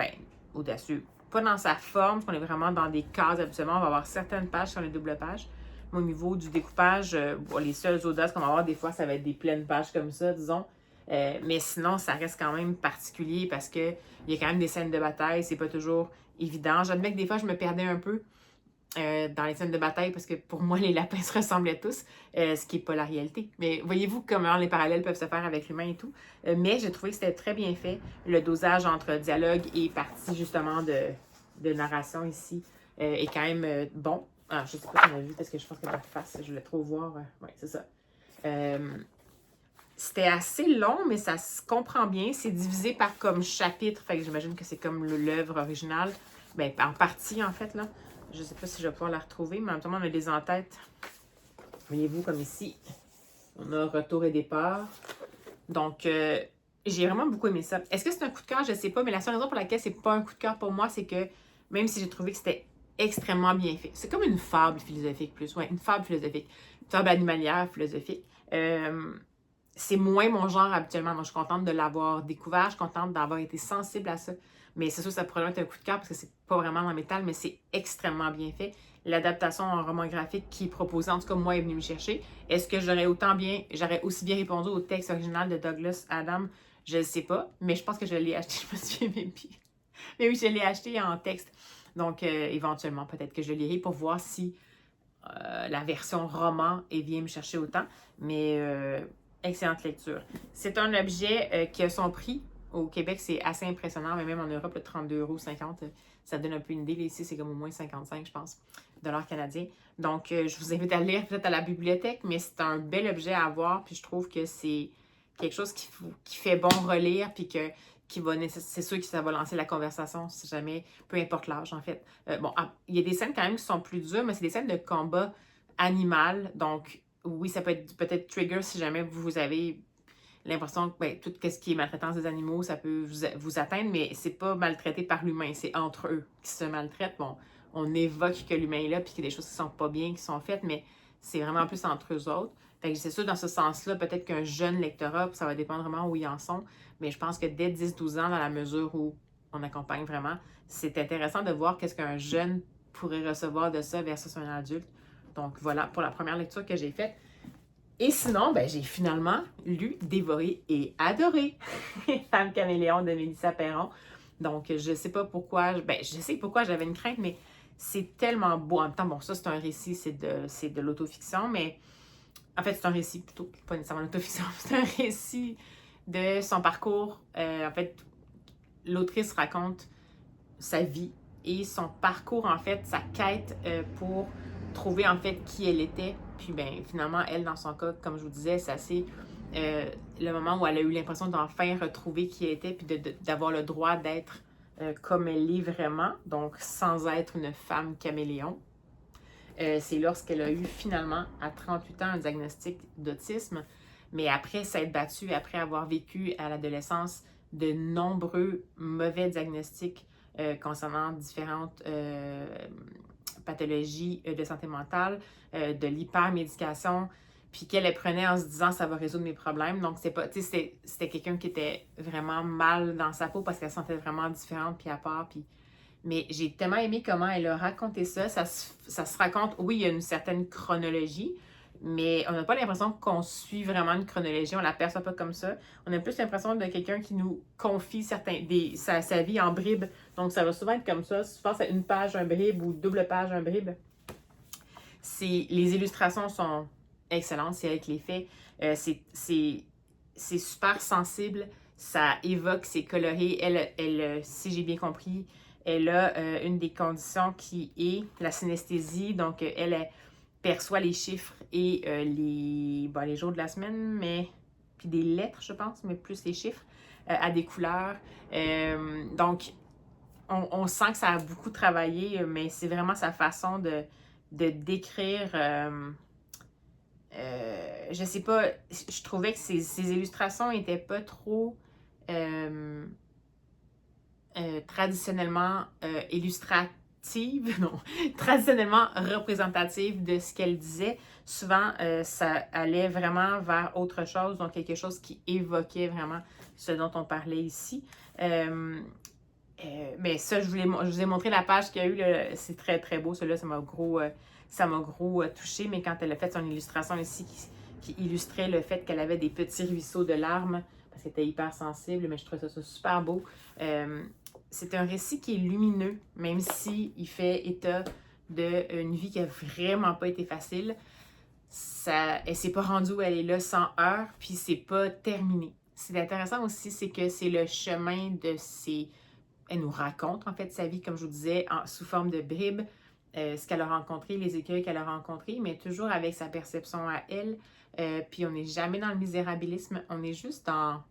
audacieux, pas dans sa forme, on est vraiment dans des cases habituellement. On va avoir certaines pages sur les doubles pages. Mais au niveau du découpage, les seules audaces qu'on va avoir, des fois, ça va être des pleines pages comme ça, disons. Mais sinon, ça reste quand même particulier parce qu'il y a quand même des scènes de bataille, c'est pas toujours évident. J'admets que des fois, je me perdais un peu dans les scènes de bataille parce que pour moi, les lapins se ressemblaient tous, ce qui n'est pas la réalité. Mais voyez-vous comment les parallèles peuvent se faire avec l'humain et tout. Mais j'ai trouvé que c'était très bien fait. Le dosage entre dialogue et partie justement de narration ici est quand même bon. Ah, je sais pas si on a vu parce que je pense que la face, je voulais trop voir. Oui, c'est ça. C'était assez long, mais ça se comprend bien. C'est divisé par comme chapitre. Fait que j'imagine que c'est comme l'œuvre originale. En partie, en fait, là. Je sais pas si je vais pouvoir la retrouver, mais en même temps, on a des en-têtes. Voyez-vous, comme ici, on a retour et départ. Donc, j'ai vraiment beaucoup aimé ça. Est-ce que c'est un coup de cœur? Je sais pas, mais la seule raison pour laquelle c'est pas un coup de cœur pour moi, c'est que même si j'ai trouvé que c'était extrêmement bien fait, c'est comme une fable philosophique plus. Ouais, une fable philosophique. Une fable animalière philosophique. C'est moins mon genre habituellement, donc je suis contente de l'avoir découvert, je suis contente d'avoir été sensible à ça. Mais c'est sûr que ça pourrait être un coup de cœur parce que c'est pas vraiment dans le métal, mais c'est extrêmement bien fait. L'adaptation en roman graphique qui est proposée, en tout cas moi, est venue me chercher. Est-ce que j'aurais aussi bien répondu au texte original de Douglas Adams? Je ne sais pas, mais je pense que je l'ai acheté, je me souviens même plus. Mais oui, je l'ai acheté en texte. Donc, éventuellement, peut-être que je lirai pour voir si la version roman vient me chercher autant. Mais excellente lecture. C'est un objet qui a son prix. Au Québec, c'est assez impressionnant, mais même en Europe, le 32,50 €, ça donne un peu une idée. Ici, c'est comme au moins 55, je pense, dollars canadiens. Donc, je vous invite à le lire peut-être à la bibliothèque, mais c'est un bel objet à avoir, puis je trouve que c'est quelque chose qui fait bon relire, puis c'est sûr que ça va lancer la conversation, si jamais, peu importe l'âge, en fait. Il y a des scènes quand même qui sont plus dures, mais c'est des scènes de combat animal, donc oui, ça peut être peut-être trigger si jamais vous avez l'impression que tout ce qui est maltraitance des animaux, ça peut vous atteindre, mais c'est pas maltraité par l'humain, c'est entre eux qui se maltraitent. Bon, on évoque que l'humain est là, puis qu'il y a des choses qui sont pas bien, qui sont faites, mais c'est vraiment plus entre eux autres. Fait que c'est sûr, dans ce sens-là, peut-être qu'un jeune lectorat, ça va dépendre vraiment où ils en sont, mais je pense que dès 10-12 ans, dans la mesure où on accompagne vraiment, c'est intéressant de voir qu'est-ce qu'un jeune pourrait recevoir de ça versus un adulte. Donc voilà, pour la première lecture que j'ai faite. Et sinon, j'ai finalement lu, dévoré et adoré Femme caméléon de Mélissa Perron. Donc, je sais pas pourquoi, je sais pourquoi j'avais une crainte, mais c'est tellement beau. En même temps, ça, c'est un récit, c'est de l'autofiction, mais en fait, c'est un récit plutôt, pas nécessairement l'autofiction, c'est un récit de son parcours. En fait, l'autrice raconte sa vie et son parcours, en fait, sa quête pour trouver, en fait, qui elle était. Puis, finalement, elle, dans son cas, comme je vous disais, c'est assez le moment où elle a eu l'impression d'enfin retrouver qui elle était, puis d'avoir le droit d'être comme elle est vraiment, donc sans être une femme caméléon. C'est lorsqu'elle a eu finalement, à 38 ans, un diagnostic d'autisme, mais après s'être battue, après avoir vécu à l'adolescence de nombreux mauvais diagnostics concernant différentes pathologies de santé mentale, de l'hypermédication, puis qu'elle prenait en se disant « ça va résoudre mes problèmes ». Donc, c'était quelqu'un qui était vraiment mal dans sa peau parce qu'elle se sentait vraiment différente puis à part. Mais j'ai tellement aimé comment elle a raconté ça. Ça se raconte, oui, il y a une certaine chronologie, mais on n'a pas l'impression qu'on suit vraiment une chronologie. On ne l'aperçoit pas comme ça. On a plus l'impression de quelqu'un qui nous confie sa vie en bribes. Donc, ça va souvent être comme ça. Souvent, c'est une page, un bribe ou double page, un bribe. Les illustrations sont excellentes. C'est elle qui les fait. C'est super sensible. Ça évoque, c'est coloré. Elle, si j'ai bien compris, elle a une des conditions qui est la synesthésie. Donc, elle perçoit les chiffres et les jours de la semaine, puis des lettres, je pense, mais plus les chiffres, à des couleurs. Donc, on sent que ça a beaucoup travaillé, mais c'est vraiment sa façon de décrire. Je sais pas, je trouvais que ses illustrations n'étaient pas trop traditionnellement illustratives, non, traditionnellement représentatives de ce qu'elle disait. Souvent, ça allait vraiment vers autre chose, donc quelque chose qui évoquait vraiment ce dont on parlait ici. Mais ça, je vous ai montré la page qu'il y a eu, c'est très très beau, celui-là, ça m'a gros touché, mais quand elle a fait son illustration ici, qui illustrait le fait qu'elle avait des petits ruisseaux de larmes, parce qu'elle était hyper sensible, mais je trouvais ça super beau. C'est un récit qui est lumineux, même s'il fait état d'une vie qui a vraiment pas été facile. Elle s'est pas rendue où elle est là sans heurts, puis c'est pas terminé. C'est intéressant aussi, c'est que c'est le chemin de ses... Elle nous raconte, en fait, sa vie, comme je vous disais, sous forme de bribes, ce qu'elle a rencontré, les écueils qu'elle a rencontrés, mais toujours avec sa perception à elle. Puis on n'est jamais dans le misérabilisme, on est juste dans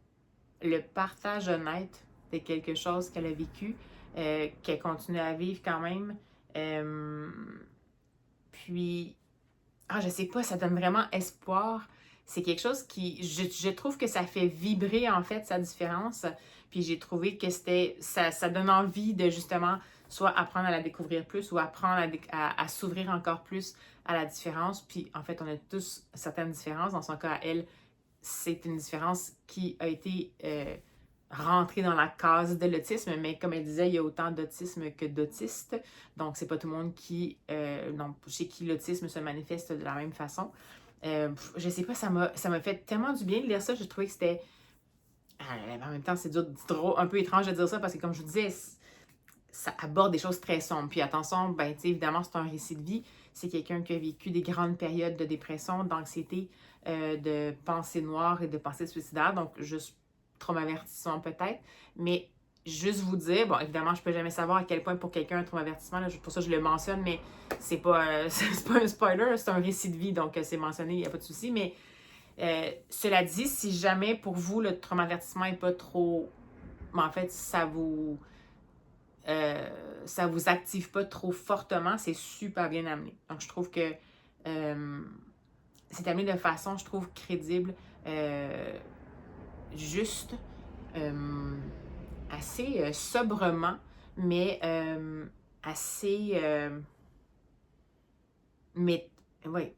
le partage honnête de quelque chose qu'elle a vécu, qu'elle continue à vivre quand même. Puis, je sais pas, ça donne vraiment espoir. C'est quelque chose qui, je trouve que ça fait vibrer, en fait, sa différence. Puis j'ai trouvé que ça donne envie de justement soit apprendre à la découvrir plus ou apprendre à s'ouvrir encore plus à la différence. Puis en fait, on a tous certaines différences. Dans son cas, à elle, c'est une différence qui a été rentrée dans la case de l'autisme. Mais comme elle disait, il y a autant d'autisme que d'autistes. Donc, c'est pas tout le monde chez qui l'autisme se manifeste de la même façon. Je sais pas, ça m'a fait tellement du bien de lire ça. Je trouvais que c'était... En même temps, c'est un peu étrange de dire ça parce que, comme je vous disais, ça aborde des choses très sombres. Puis attention, évidemment, c'est un récit de vie. C'est quelqu'un qui a vécu des grandes périodes de dépression, d'anxiété, de pensées noires et de pensées suicidaires. Donc, juste traumavertissement peut-être. Mais juste vous dire, bon, évidemment, je peux jamais savoir à quel point pour quelqu'un un traumavertissement, pour ça je le mentionne, mais c'est pas, c'est pas un spoiler, c'est un récit de vie, donc c'est mentionné, il n'y a pas de souci. Mais cela dit, si jamais pour vous le traumavertissement n'est pas trop... Mais en fait, ça vous active pas trop fortement, c'est super bien amené. Donc je trouve que c'est amené de façon, je trouve, crédible, juste, assez sobrement, mais assez...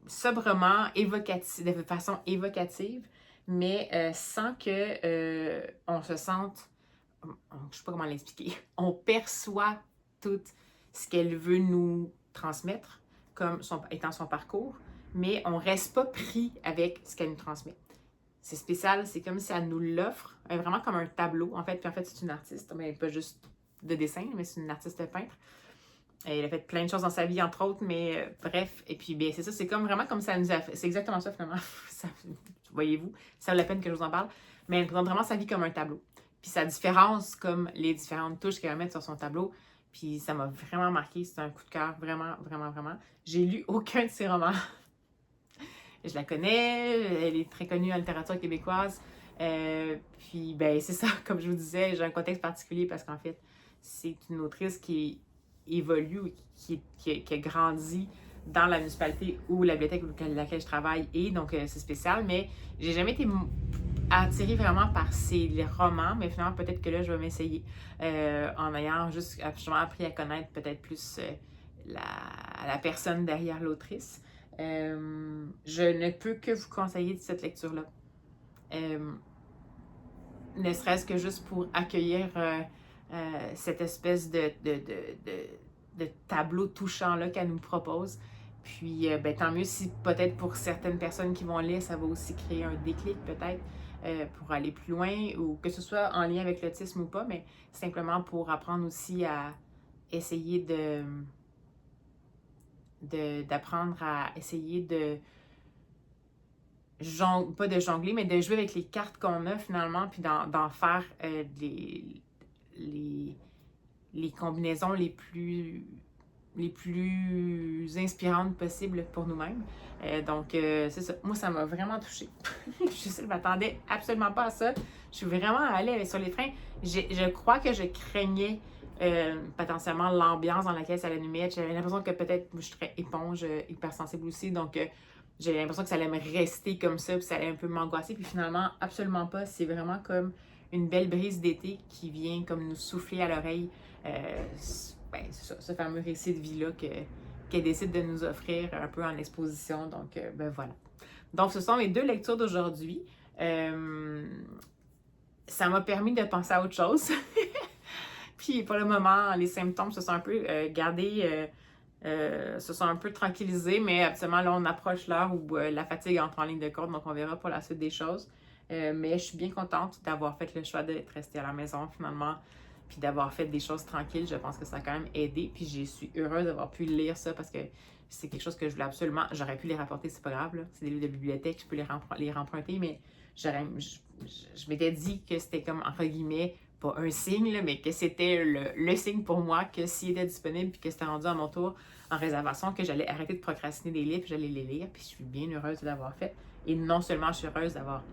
sobrement, évocative, de façon évocative, mais sans que on se sente, je sais pas comment l'expliquer, on perçoit tout ce qu'elle veut nous transmettre comme étant son parcours, mais on reste pas pris avec ce qu'elle nous transmet. C'est spécial, c'est comme si elle nous l'offre, vraiment comme un tableau, en fait. Puis en fait, c'est une artiste, mais pas juste de dessin, mais c'est une artiste peintre. Elle a fait plein de choses dans sa vie, entre autres, mais bref. Et puis, bien, c'est ça, c'est vraiment comme ça nous a fait. C'est exactement ça, finalement. Voyez-vous, ça vaut la peine que je vous en parle. Mais elle présente vraiment sa vie comme un tableau. Puis sa différence, comme les différentes touches qu'elle va mettre sur son tableau. Puis ça m'a vraiment marqué. C'est un coup de cœur, vraiment, vraiment, vraiment. J'ai lu aucun de ses romans. Je la connais, elle est très connue en littérature québécoise. Puis, ben, c'est ça, comme je vous disais, j'ai un contexte particulier parce qu'en fait, c'est une autrice qui évolue, qui a grandi dans la municipalité ou la bibliothèque à laquelle je travaille et donc c'est spécial, mais j'ai jamais été attirée vraiment par les romans, mais finalement peut-être que là je vais m'essayer en ayant juste absolument appris à connaître peut-être plus la personne derrière l'autrice. Je ne peux que vous conseiller cette lecture-là. Ne serait-ce que juste pour accueillir cette espèce de tableau touchant-là qu'elle nous propose. Puis, tant mieux si peut-être pour certaines personnes qui vont lire, ça va aussi créer un déclic peut-être pour aller plus loin, ou que ce soit en lien avec l'autisme ou pas, mais simplement pour apprendre aussi à essayer d'apprendre à essayer pas de jongler, mais de jouer avec les cartes qu'on a finalement, puis d'en faire les combinaisons les plus inspirantes possibles pour nous-mêmes. Donc, c'est ça. Moi, ça m'a vraiment touchée. Je ne m'attendais absolument pas à ça. Je suis vraiment allée sur les freins. Je crois que je craignais potentiellement l'ambiance dans laquelle ça allait nous mettre. J'avais l'impression que peut-être je serais éponge, hypersensible aussi. Donc, j'avais l'impression que ça allait me rester comme ça, puis ça allait un peu m'angoisser. Puis finalement, absolument pas. C'est vraiment comme une belle brise d'été qui vient comme nous souffler à l'oreille. C'est ça, ce fameux récit de vie-là qu'elle décide de nous offrir un peu en exposition. Donc, voilà. Donc, ce sont mes 2 lectures d'aujourd'hui. Ça m'a permis de penser à autre chose. Puis, pour le moment, les symptômes se sont un peu gardés, se sont un peu tranquillisés, mais absolument, là, on approche l'heure où la fatigue entre en ligne de compte, donc on verra pour la suite des choses. Mais je suis bien contente d'avoir fait le choix d'être restée à la maison, finalement, puis d'avoir fait des choses tranquilles. Je pense que ça a quand même aidé, puis je suis heureuse d'avoir pu lire ça parce que c'est quelque chose que je voulais absolument. J'aurais pu les rapporter, c'est pas grave, là. C'est des livres de bibliothèque, je peux les remprunter, mais je m'étais dit que c'était comme, entre guillemets, pas un signe, là, mais que c'était le signe pour moi que s'il était disponible puis que c'était rendu à mon tour en réservation, que j'allais arrêter de procrastiner des livres, j'allais les lire, puis je suis bien heureuse de l'avoir fait. Et non seulement je suis heureuse d'avoir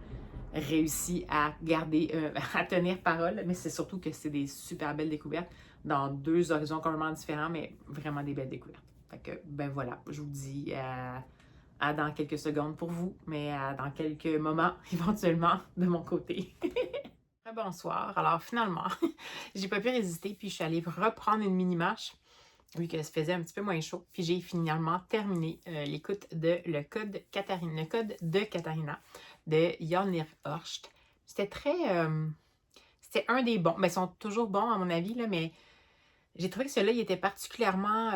réussi à garder, à tenir parole, mais c'est surtout que c'est des super belles découvertes dans 2 horizons complètement différents, mais vraiment des belles découvertes. Fait que, voilà, je vous dis à dans quelques secondes pour vous, mais dans quelques moments, éventuellement, de mon côté. Bonsoir. Alors, finalement, j'ai pas pu résister, puis je suis allée reprendre une mini-marche, vu que ça faisait un petit peu moins chaud, puis j'ai finalement terminé l'écoute de le code de Katharina, de Jan Horst. C'était très... c'était un des bons. Ils sont toujours bons, à mon avis, là, mais j'ai trouvé que celui-là, il était particulièrement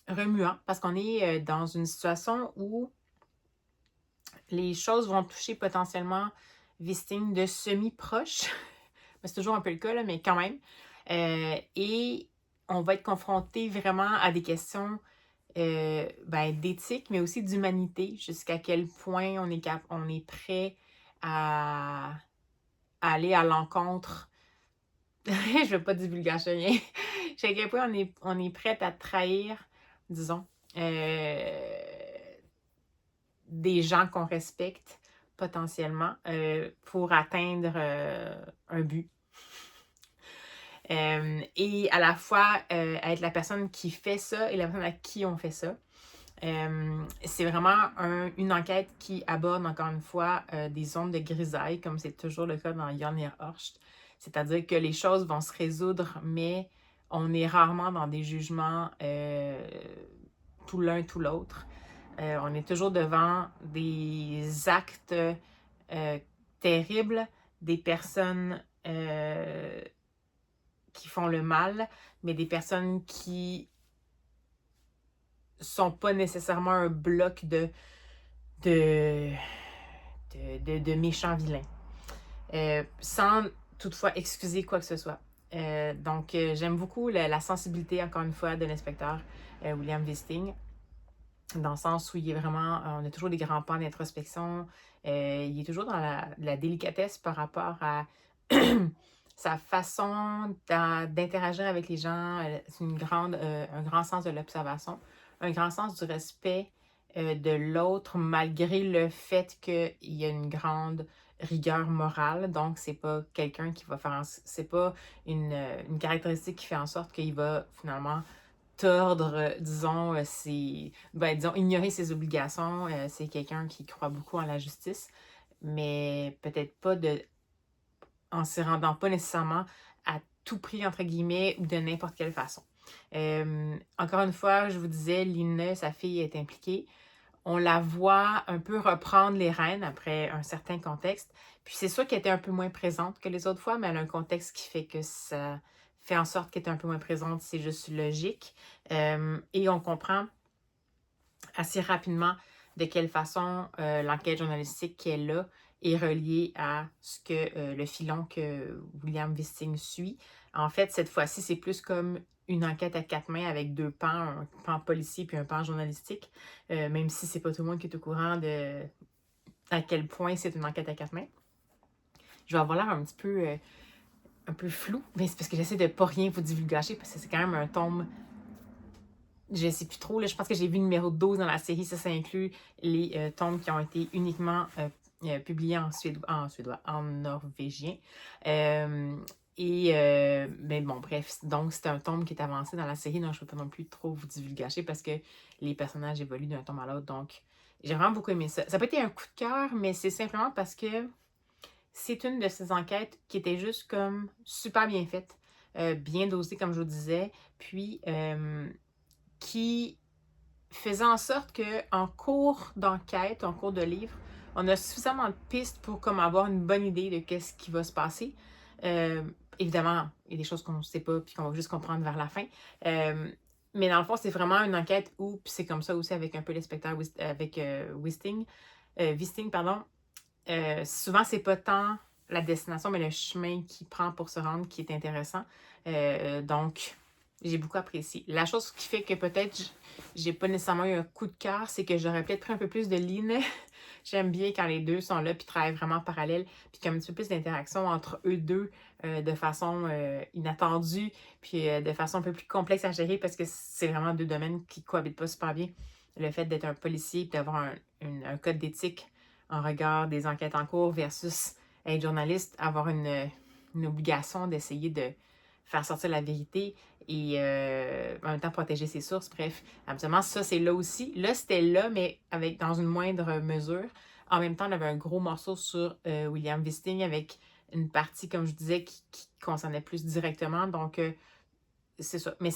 remuant, parce qu'on est dans une situation où les choses vont toucher potentiellement Wisting de semi-proche. C'est toujours un peu le cas, là, mais quand même. Et on va être confronté vraiment à des questions d'éthique, mais aussi d'humanité, jusqu'à quel point on est prêt à aller à l'encontre. Je ne veux pas divulgacher rien. Jusqu'à quel point on est prêt à trahir, disons, des gens qu'on respecte potentiellement pour atteindre un but. Et à la fois être la personne qui fait ça et la personne à qui on fait ça. C'est vraiment une enquête qui aborde encore une fois des zones de grisaille, comme c'est toujours le cas dans Jan Horst. C'est-à-dire que les choses vont se résoudre, mais on est rarement dans des jugements tout l'un tout l'autre. On est toujours devant des actes terribles, des personnes qui font le mal, mais des personnes qui sont pas nécessairement un bloc de méchants vilains. Sans toutefois excuser quoi que ce soit. Donc, j'aime beaucoup la sensibilité, encore une fois, de l'inspecteur William Wisting, dans le sens où il est vraiment, on a toujours des grands pans d'introspection, il est toujours dans la délicatesse par rapport à sa façon d'interagir avec les gens, c'est un grand sens de l'observation, un grand sens du respect de l'autre, malgré le fait qu'il y a une grande rigueur morale. Donc, c'est pas quelqu'un qui va faire... C'est pas une caractéristique qui fait en sorte qu'il va finalement tordre, disons, disons, ignorer ses obligations. C'est quelqu'un qui croit beaucoup en la justice, mais peut-être pas en s'y rendant pas nécessairement à tout prix, entre guillemets, ou de n'importe quelle façon. Encore une fois, je vous disais, Lina, sa fille, est impliquée. On la voit un peu reprendre les rênes après un certain contexte. Puis c'est sûr qu'elle était un peu moins présente que les autres fois, mais elle a un contexte qui fait que ça fait en sorte qu'elle est un peu moins présente. C'est juste logique. Et on comprend assez rapidement de quelle façon l'enquête journalistique qu'elle a est reliée à ce que le filon que William Wisting suit. En fait, cette fois-ci, c'est plus comme une enquête à 4 mains avec 2 pans, un pan policier puis un pan journalistique, même si c'est pas tout le monde qui est au courant de à quel point c'est une enquête à 4 mains. Je vais avoir l'air un petit peu un peu flou, mais c'est parce que j'essaie de pas rien vous divulgacher parce que c'est quand même un tome, je sais plus trop, là, je pense que j'ai vu le numéro 12 dans la série, ça inclut les tomes qui ont été uniquement publiés en suédois, en norvégien. Mais bon, bref, donc c'est un tome qui est avancé dans la série, donc je ne peux pas non plus trop vous divulgacher parce que les personnages évoluent d'un tome à l'autre, donc j'ai vraiment beaucoup aimé ça. Ça n'a pas été un coup de cœur, mais c'est simplement parce que c'est une de ces enquêtes qui était juste comme super bien faite, bien dosée comme je vous disais, puis qui faisait en sorte qu'en cours d'enquête, en cours de livre, on a suffisamment de pistes pour comme avoir une bonne idée de qu'est-ce qui va se passer. Évidemment, il y a des choses qu'on ne sait pas puis qu'on va juste comprendre vers la fin. Mais dans le fond, c'est vraiment une enquête où, puis c'est comme ça aussi avec un peu l'inspecteur avec Wisting, pardon. Souvent, c'est pas tant la destination, mais le chemin qu'il prend pour se rendre qui est intéressant. Donc, j'ai beaucoup apprécié. La chose qui fait que peut-être j'ai pas nécessairement eu un coup de cœur, c'est que j'aurais peut-être pris un peu plus de Line. J'aime bien quand les deux sont là puis travaillent vraiment parallèle, puis qu'il y a un petit peu plus d'interaction entre eux deux de façon inattendue, puis de façon un peu plus complexe à gérer parce que c'est vraiment deux domaines qui cohabitent pas super bien. Le fait d'être un policier et d'avoir un code d'éthique en regard des enquêtes en cours versus être journaliste, avoir une obligation d'essayer de faire sortir la vérité et en même temps protéger ses sources. Bref, absolument, ça c'est là aussi. Là, c'était là, mais dans une moindre mesure. En même temps, on avait un gros morceau sur William Wisting avec une partie, comme je disais, qui concernait plus directement. Donc, c'est ça. Mais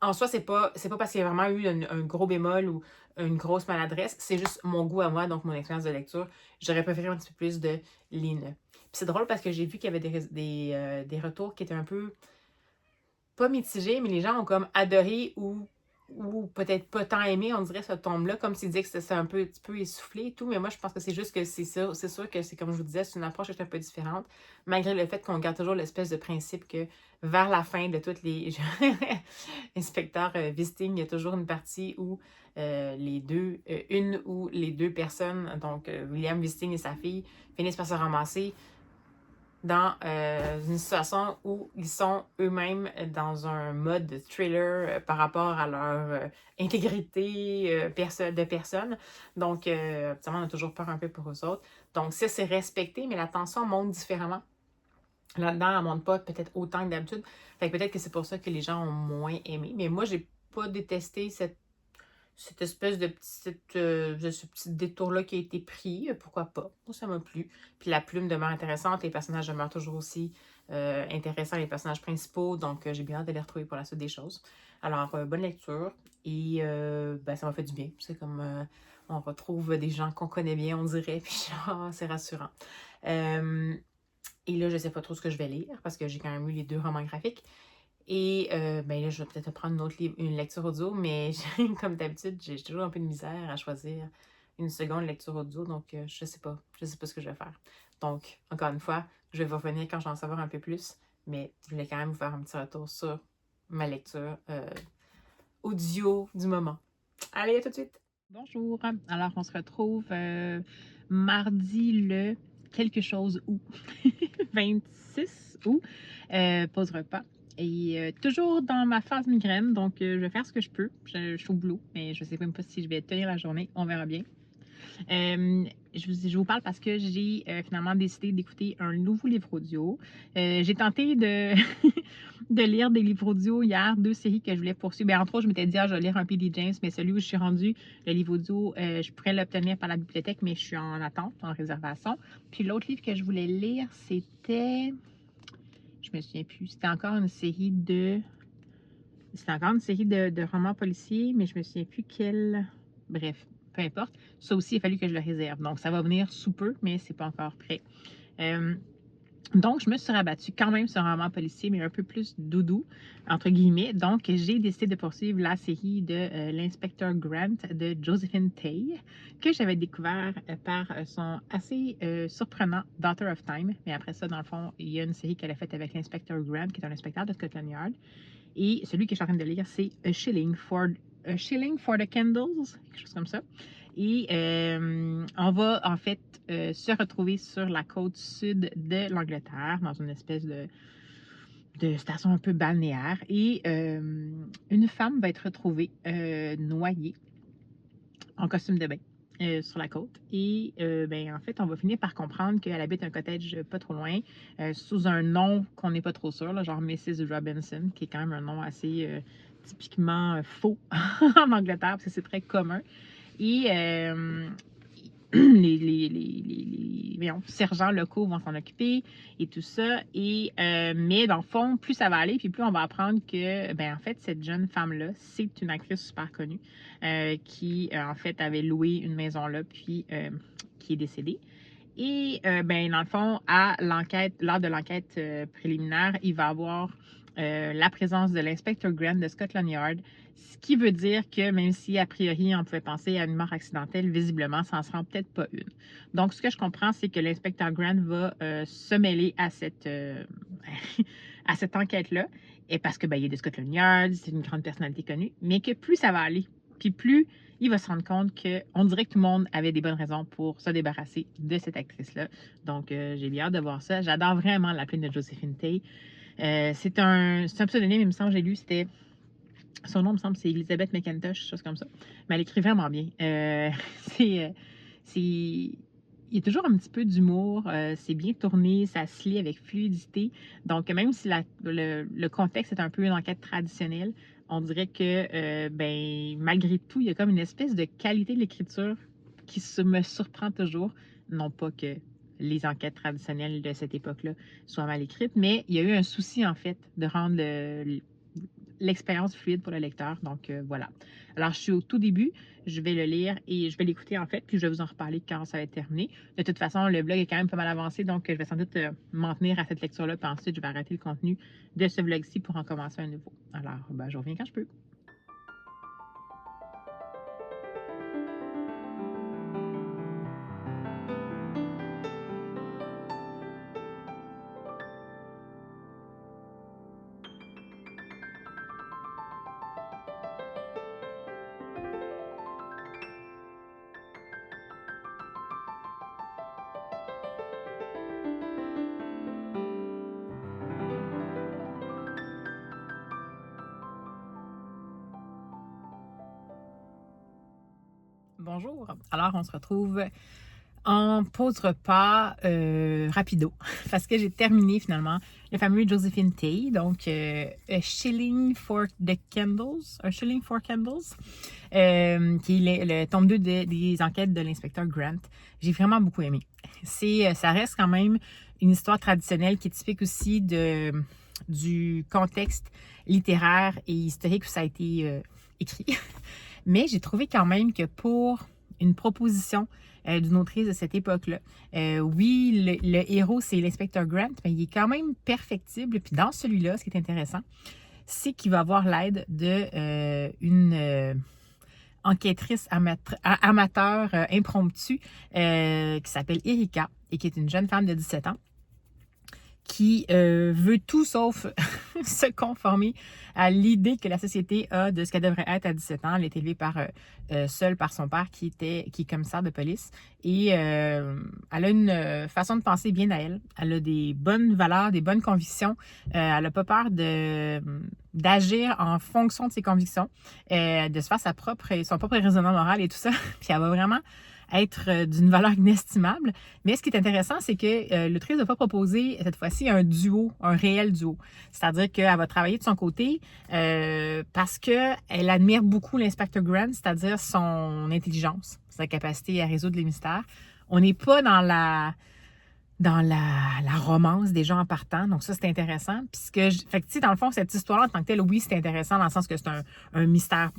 en soi, c'est pas parce qu'il y a vraiment eu un gros bémol ou une grosse maladresse. C'est juste mon goût à moi, donc mon expérience de lecture. J'aurais préféré un petit peu plus de Line. Puis c'est drôle parce que j'ai vu qu'il y avait des retours qui étaient un peu pas mitigés, mais les gens ont comme adoré ou peut-être pas tant aimé, on dirait, ce tome-là, comme s'ils disaient que c'était un petit peu essoufflé et tout, mais moi, je pense que c'est juste que c'est sûr que c'est comme je vous disais, c'est une approche qui est un peu différente, malgré le fait qu'on garde toujours l'espèce de principe que vers la fin de tous les inspecteurs Wisting, il y a toujours une partie où une ou les deux personnes, donc William Wisting et sa fille, finissent par se ramasser dans une situation où ils sont eux-mêmes dans un mode de thriller par rapport à leur intégrité de personne. Donc, on a toujours peur un peu pour eux autres. Donc, ça, c'est respecté, mais la tension monte différemment. Là-dedans, elle ne monte pas peut-être autant que d'habitude. Fait que peut-être que c'est pour ça que les gens ont moins aimé. Mais moi, j'ai pas détesté cette espèce de ce petit détour-là qui a été pris, pourquoi pas? Moi, ça m'a plu. Puis la plume demeure intéressante, les personnages demeurent toujours aussi intéressants, les personnages principaux, donc j'ai bien hâte de les retrouver pour la suite des choses. Alors, bonne lecture, et ça m'a fait du bien. C'est comme, on retrouve des gens qu'on connaît bien, on dirait, puis c'est rassurant. Et là, je ne sais pas trop ce que je vais lire, parce que j'ai quand même eu les 2 romans graphiques. Et là, je vais peut-être prendre une lecture audio, mais comme d'habitude, j'ai toujours un peu de misère à choisir une seconde lecture audio, donc je sais pas ce que je vais faire. Donc, encore une fois, je vais revenir quand j'en savoir un peu plus, mais je voulais quand même vous faire un petit retour sur ma lecture audio du moment. Allez, à tout de suite! Bonjour! Alors, on se retrouve mardi le quelque chose août, 26 août, pause repas. Et toujours dans ma phase migraine, donc je vais faire ce que je peux. Je suis au boulot, mais je ne sais même pas si je vais tenir la journée. On verra bien. Je vous parle parce que j'ai finalement décidé d'écouter un nouveau livre audio. J'ai tenté de, de lire des livres audio hier, 2 séries que je voulais poursuivre. Bien, entre autres, je m'étais dit, je vais lire un P.D. James, mais celui où je suis rendue, le livre audio, je pourrais l'obtenir par la bibliothèque, mais je suis en attente, en réservation. Puis l'autre livre que je voulais lire, c'était... Je me souviens plus. C'était encore une série de romans policiers, mais je me souviens plus quel. Bref, peu importe. Ça aussi, il a fallu que je le réserve. Donc, ça va venir sous peu, mais c'est pas encore prêt. Donc, je me suis rabattue quand même sur un roman policier, mais un peu plus doudou, entre guillemets. Donc, j'ai décidé de poursuivre la série de l'inspecteur Grant de Josephine Tey, que j'avais découvert par son assez surprenant Daughter of Time. Mais après ça, dans le fond, il y a une série qu'elle a faite avec l'inspecteur Grant, qui est un inspecteur de Scotland Yard. Et celui que je suis en train de lire, c'est A Shilling for the Candles, quelque chose comme ça. Et on va en fait se retrouver sur la côte sud de l'Angleterre, dans une espèce de station un peu balnéaire et une femme va être retrouvée noyée en costume de bain sur la côte. Et ben, en fait, on va finir par comprendre qu'elle habite un cottage pas trop loin sous un nom qu'on n'est pas trop sûr, là, genre Mrs. Robinson, qui est quand même un nom assez typiquement faux en Angleterre, parce que c'est très commun. Et les sergents locaux vont s'en occuper et tout ça. Et, mais dans le fond, plus ça va aller, puis plus on va apprendre que, ben, en fait, cette jeune femme-là, c'est une actrice super connue qui, en fait, avait loué une maison là, puis qui est décédée. Et, ben, dans le fond, lors de l'enquête préliminaire, il va y avoir la présence de l'inspecteur Grant de Scotland Yard, ce qui veut dire que même si, a priori, on pouvait penser à une mort accidentelle, visiblement, ça n'en sera peut-être pas une. Donc, ce que je comprends, c'est que l'inspecteur Grant va se mêler à cette enquête-là, et parce que ben, il est de Scotland Yard, c'est une grande personnalité connue, mais que plus ça va aller, puis plus il va se rendre compte qu'on dirait que tout le monde avait des bonnes raisons pour se débarrasser de cette actrice-là. Donc, j'ai bien hâte de voir ça. J'adore vraiment l'appeler de Josephine Tey. C'est un pseudonyme, il me semble, j'ai lu, c'était... Son nom, il me semble, c'est Elizabeth McIntosh, chose comme ça. Mais elle écrit vraiment bien. Il y a toujours un petit peu d'humour, c'est bien tourné, ça se lit avec fluidité. Donc, même si le contexte est un peu une enquête traditionnelle, on dirait que, ben, malgré tout, il y a comme une espèce de qualité de l'écriture qui me surprend toujours. Non pas que les enquêtes traditionnelles de cette époque-là soient mal écrites, mais il y a eu un souci, en fait, de rendre l'expérience fluide pour le lecteur. Donc, voilà. Alors, je suis au tout début. Je vais le lire et je vais l'écouter, en fait, puis je vais vous en reparler quand ça va être terminé. De toute façon, le vlog est quand même pas mal avancé, donc je vais sans doute m'en tenir à cette lecture-là, puis ensuite, je vais arrêter le contenu de ce vlog-ci pour en commencer un nouveau. Alors, ben, je reviens quand je peux. Bonjour. Alors, on se retrouve en pause repas rapido parce que j'ai terminé finalement le fameux Josephine Tey, donc A Shilling for Candles, qui est le tome 2 des enquêtes de l'inspecteur Grant. J'ai vraiment beaucoup aimé. Ça reste quand même une histoire traditionnelle qui est typique aussi du contexte littéraire et historique où ça a été écrit. Mais j'ai trouvé quand même que pour une proposition d'une autrice de cette époque-là, oui, le héros, c'est l'inspecteur Grant, mais il est quand même perfectible. Puis dans celui-là, ce qui est intéressant, c'est qu'il va avoir l'aide d'une enquêtrice amateur impromptue qui s'appelle Erika et qui est une jeune femme de 17 ans qui veut tout sauf se conformer à l'idée que la société a de ce qu'elle devrait être à 17 ans. Elle est élevée seule par son père qui est commissaire de police. Et elle a une façon de penser bien à elle. Elle a des bonnes valeurs, des bonnes convictions. Elle n'a pas peur d'agir en fonction de ses convictions, de se faire son propre raisonnement moral et tout ça. Puis elle va vraiment être d'une valeur inestimable. Mais ce qui est intéressant, c'est que l'autrice va pas proposer cette fois-ci un réel duo. C'est-à-dire qu'elle va travailler de son côté parce qu'elle admire beaucoup l'inspecteur Grant, c'est-à-dire son intelligence, sa capacité à résoudre les mystères. On n'est pas dans la romance des gens en partant. Donc ça, c'est intéressant. Fait dans le fond, cette histoire-là, en tant que telle, oui, c'est intéressant dans le sens que c'est un mystère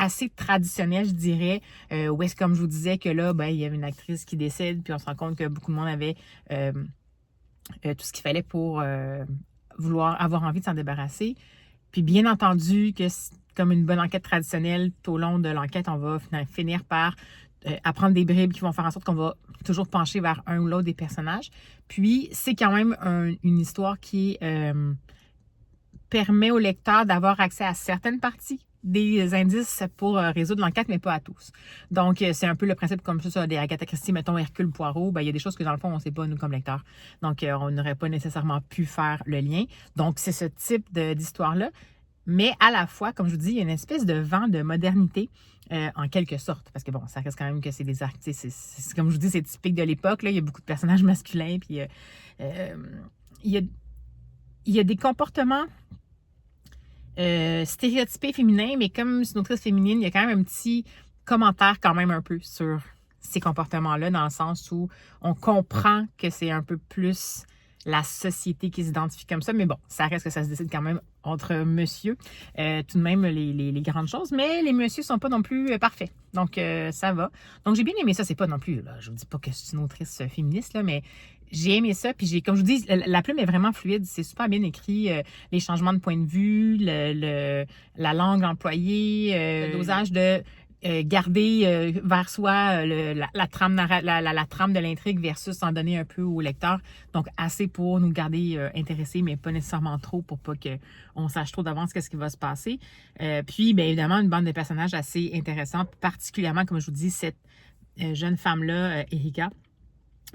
assez traditionnel, je dirais, où est-ce, comme je vous disais, que là, ben, il y avait une actrice qui décède, puis on se rend compte que beaucoup de monde avait tout ce qu'il fallait pour vouloir avoir envie de s'en débarrasser. Puis bien entendu, que comme une bonne enquête traditionnelle, tout au long de l'enquête, on va finir par apprendre des bribes qui vont faire en sorte qu'on va toujours pencher vers un ou l'autre des personnages. Puis, c'est quand même une histoire qui permet au lecteur d'avoir accès à certaines parties des indices pour résoudre l'enquête, mais pas à tous. Donc, c'est un peu le principe comme ça des Agatha Christie, mettons Hercule Poirot. Ben, il y a des choses que dans le fond, on ne sait pas, nous, comme lecteurs. Donc, on n'aurait pas nécessairement pu faire le lien. Donc, c'est ce type d'histoire-là. Mais à la fois, comme je vous dis, il y a une espèce de vent de modernité en quelque sorte. Parce que bon, ça reste quand même que c'est des artistes. C'est comme je vous dis, c'est typique de l'époque. Il y a beaucoup de personnages masculins. Puis il y a des comportements stéréotypés féminins, mais comme c'est une autrice féminine, il y a quand même un petit commentaire quand même un peu sur ces comportements-là, dans le sens où on comprend que c'est un peu plus la société qui s'identifie comme ça, mais bon, ça reste que ça se décide quand même entre monsieur, tout de même les grandes choses, mais les messieurs sont pas non plus parfaits, donc ça va. Donc j'ai bien aimé ça, c'est pas non plus, là, je vous dis pas que c'est une autrice féministe, là, mais j'ai aimé ça, puis comme je vous dis, la plume est vraiment fluide, c'est super bien écrit, les changements de point de vue, la langue employée, le dosage de garder vers soi la trame de l'intrigue versus en donner un peu au lecteur. Donc, assez pour nous garder intéressés, mais pas nécessairement trop pour pas qu'on sache trop d'avance qu'est-ce qui va se passer. Puis, bien évidemment, une bande de personnages assez intéressante, particulièrement, comme je vous dis, cette jeune femme-là, Erika.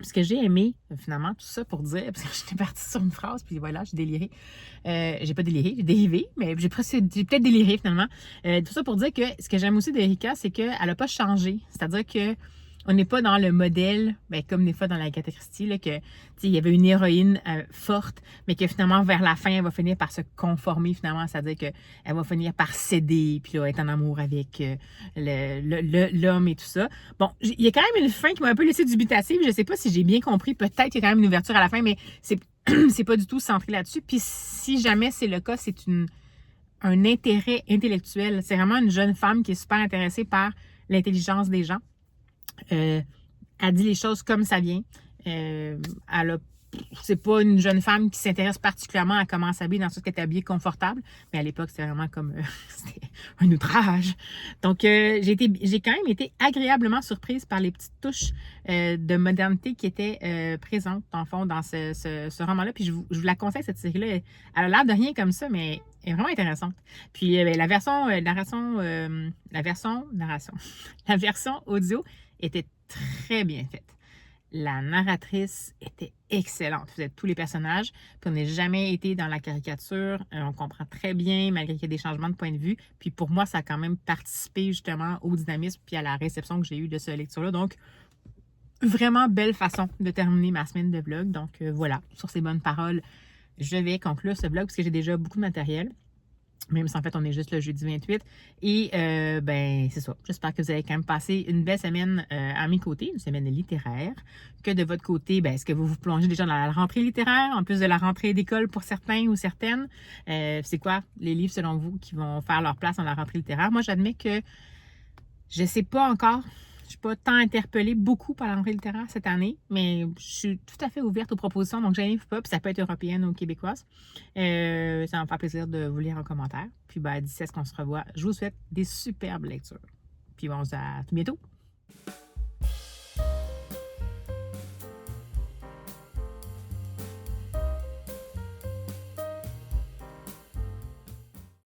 Ce que j'ai aimé, finalement, tout ça pour dire, parce que j'étais partie sur une phrase, puis voilà, j'ai déliré. J'ai pas déliré, j'ai dérivé, mais j'ai peut-être déliré finalement. Tout ça pour dire que ce que j'aime aussi d'Erika, c'est qu'elle n'a pas changé. C'est-à-dire que on n'est pas dans le modèle, ben, comme des fois dans la Agatha Christie, là, que il y avait une héroïne forte, mais que finalement, vers la fin, elle va finir par se conformer finalement, c'est-à-dire qu'elle va finir par céder, puis là, être en amour avec l'homme et tout ça. Bon, il y a quand même une fin qui m'a un peu laissé dubitative, je sais pas si j'ai bien compris, peut-être qu'il y a quand même une ouverture à la fin, mais c'est pas du tout centré là-dessus. Puis si jamais c'est le cas, c'est un intérêt intellectuel. C'est vraiment une jeune femme qui est super intéressée par l'intelligence des gens. Elle dit les choses comme ça vient. C'est pas une jeune femme qui s'intéresse particulièrement à comment s'habiller dans ce qu'elle est habillée confortable, mais à l'époque, c'était vraiment comme c'était un outrage. Donc, j'ai quand même été agréablement surprise par les petites touches de modernité qui étaient présentes, en fond, dans ce roman-là. Puis, je vous la conseille, cette série-là. Elle a l'air de rien comme ça, mais elle est vraiment intéressante. Puis, la version audio était très bien faite. La narratrice était excellente. Vous êtes tous les personnages. Puis on n'a jamais été dans la caricature. On comprend très bien, malgré qu'il y a des changements de point de vue. Puis pour moi, ça a quand même participé justement au dynamisme puis à la réception que j'ai eue de cette lecture-là. Donc, vraiment belle façon de terminer ma semaine de vlog. Donc voilà, sur ces bonnes paroles, je vais conclure ce vlog parce que j'ai déjà beaucoup de matériel. Même si en fait on est juste le jeudi 28. Et ben c'est ça. J'espère que vous avez quand même passé une belle semaine à mes côtés, une semaine littéraire. Que de votre côté, ben, est-ce que vous vous plongez déjà dans la rentrée littéraire, en plus de la rentrée d'école pour certains ou certaines? C'est quoi les livres selon vous qui vont faire leur place dans la rentrée littéraire? Moi, j'admets que je ne sais pas encore. Je ne suis pas tant interpellée beaucoup par la rentrée littéraire cette année, mais je suis tout à fait ouverte aux propositions, donc je n'arrive pas, puis ça peut être européenne ou québécoise. Ça va me faire plaisir de vous lire en commentaire. Puis d'ici à ce qu'on se revoit, je vous souhaite des superbes lectures. Puis on se dit à tout bientôt.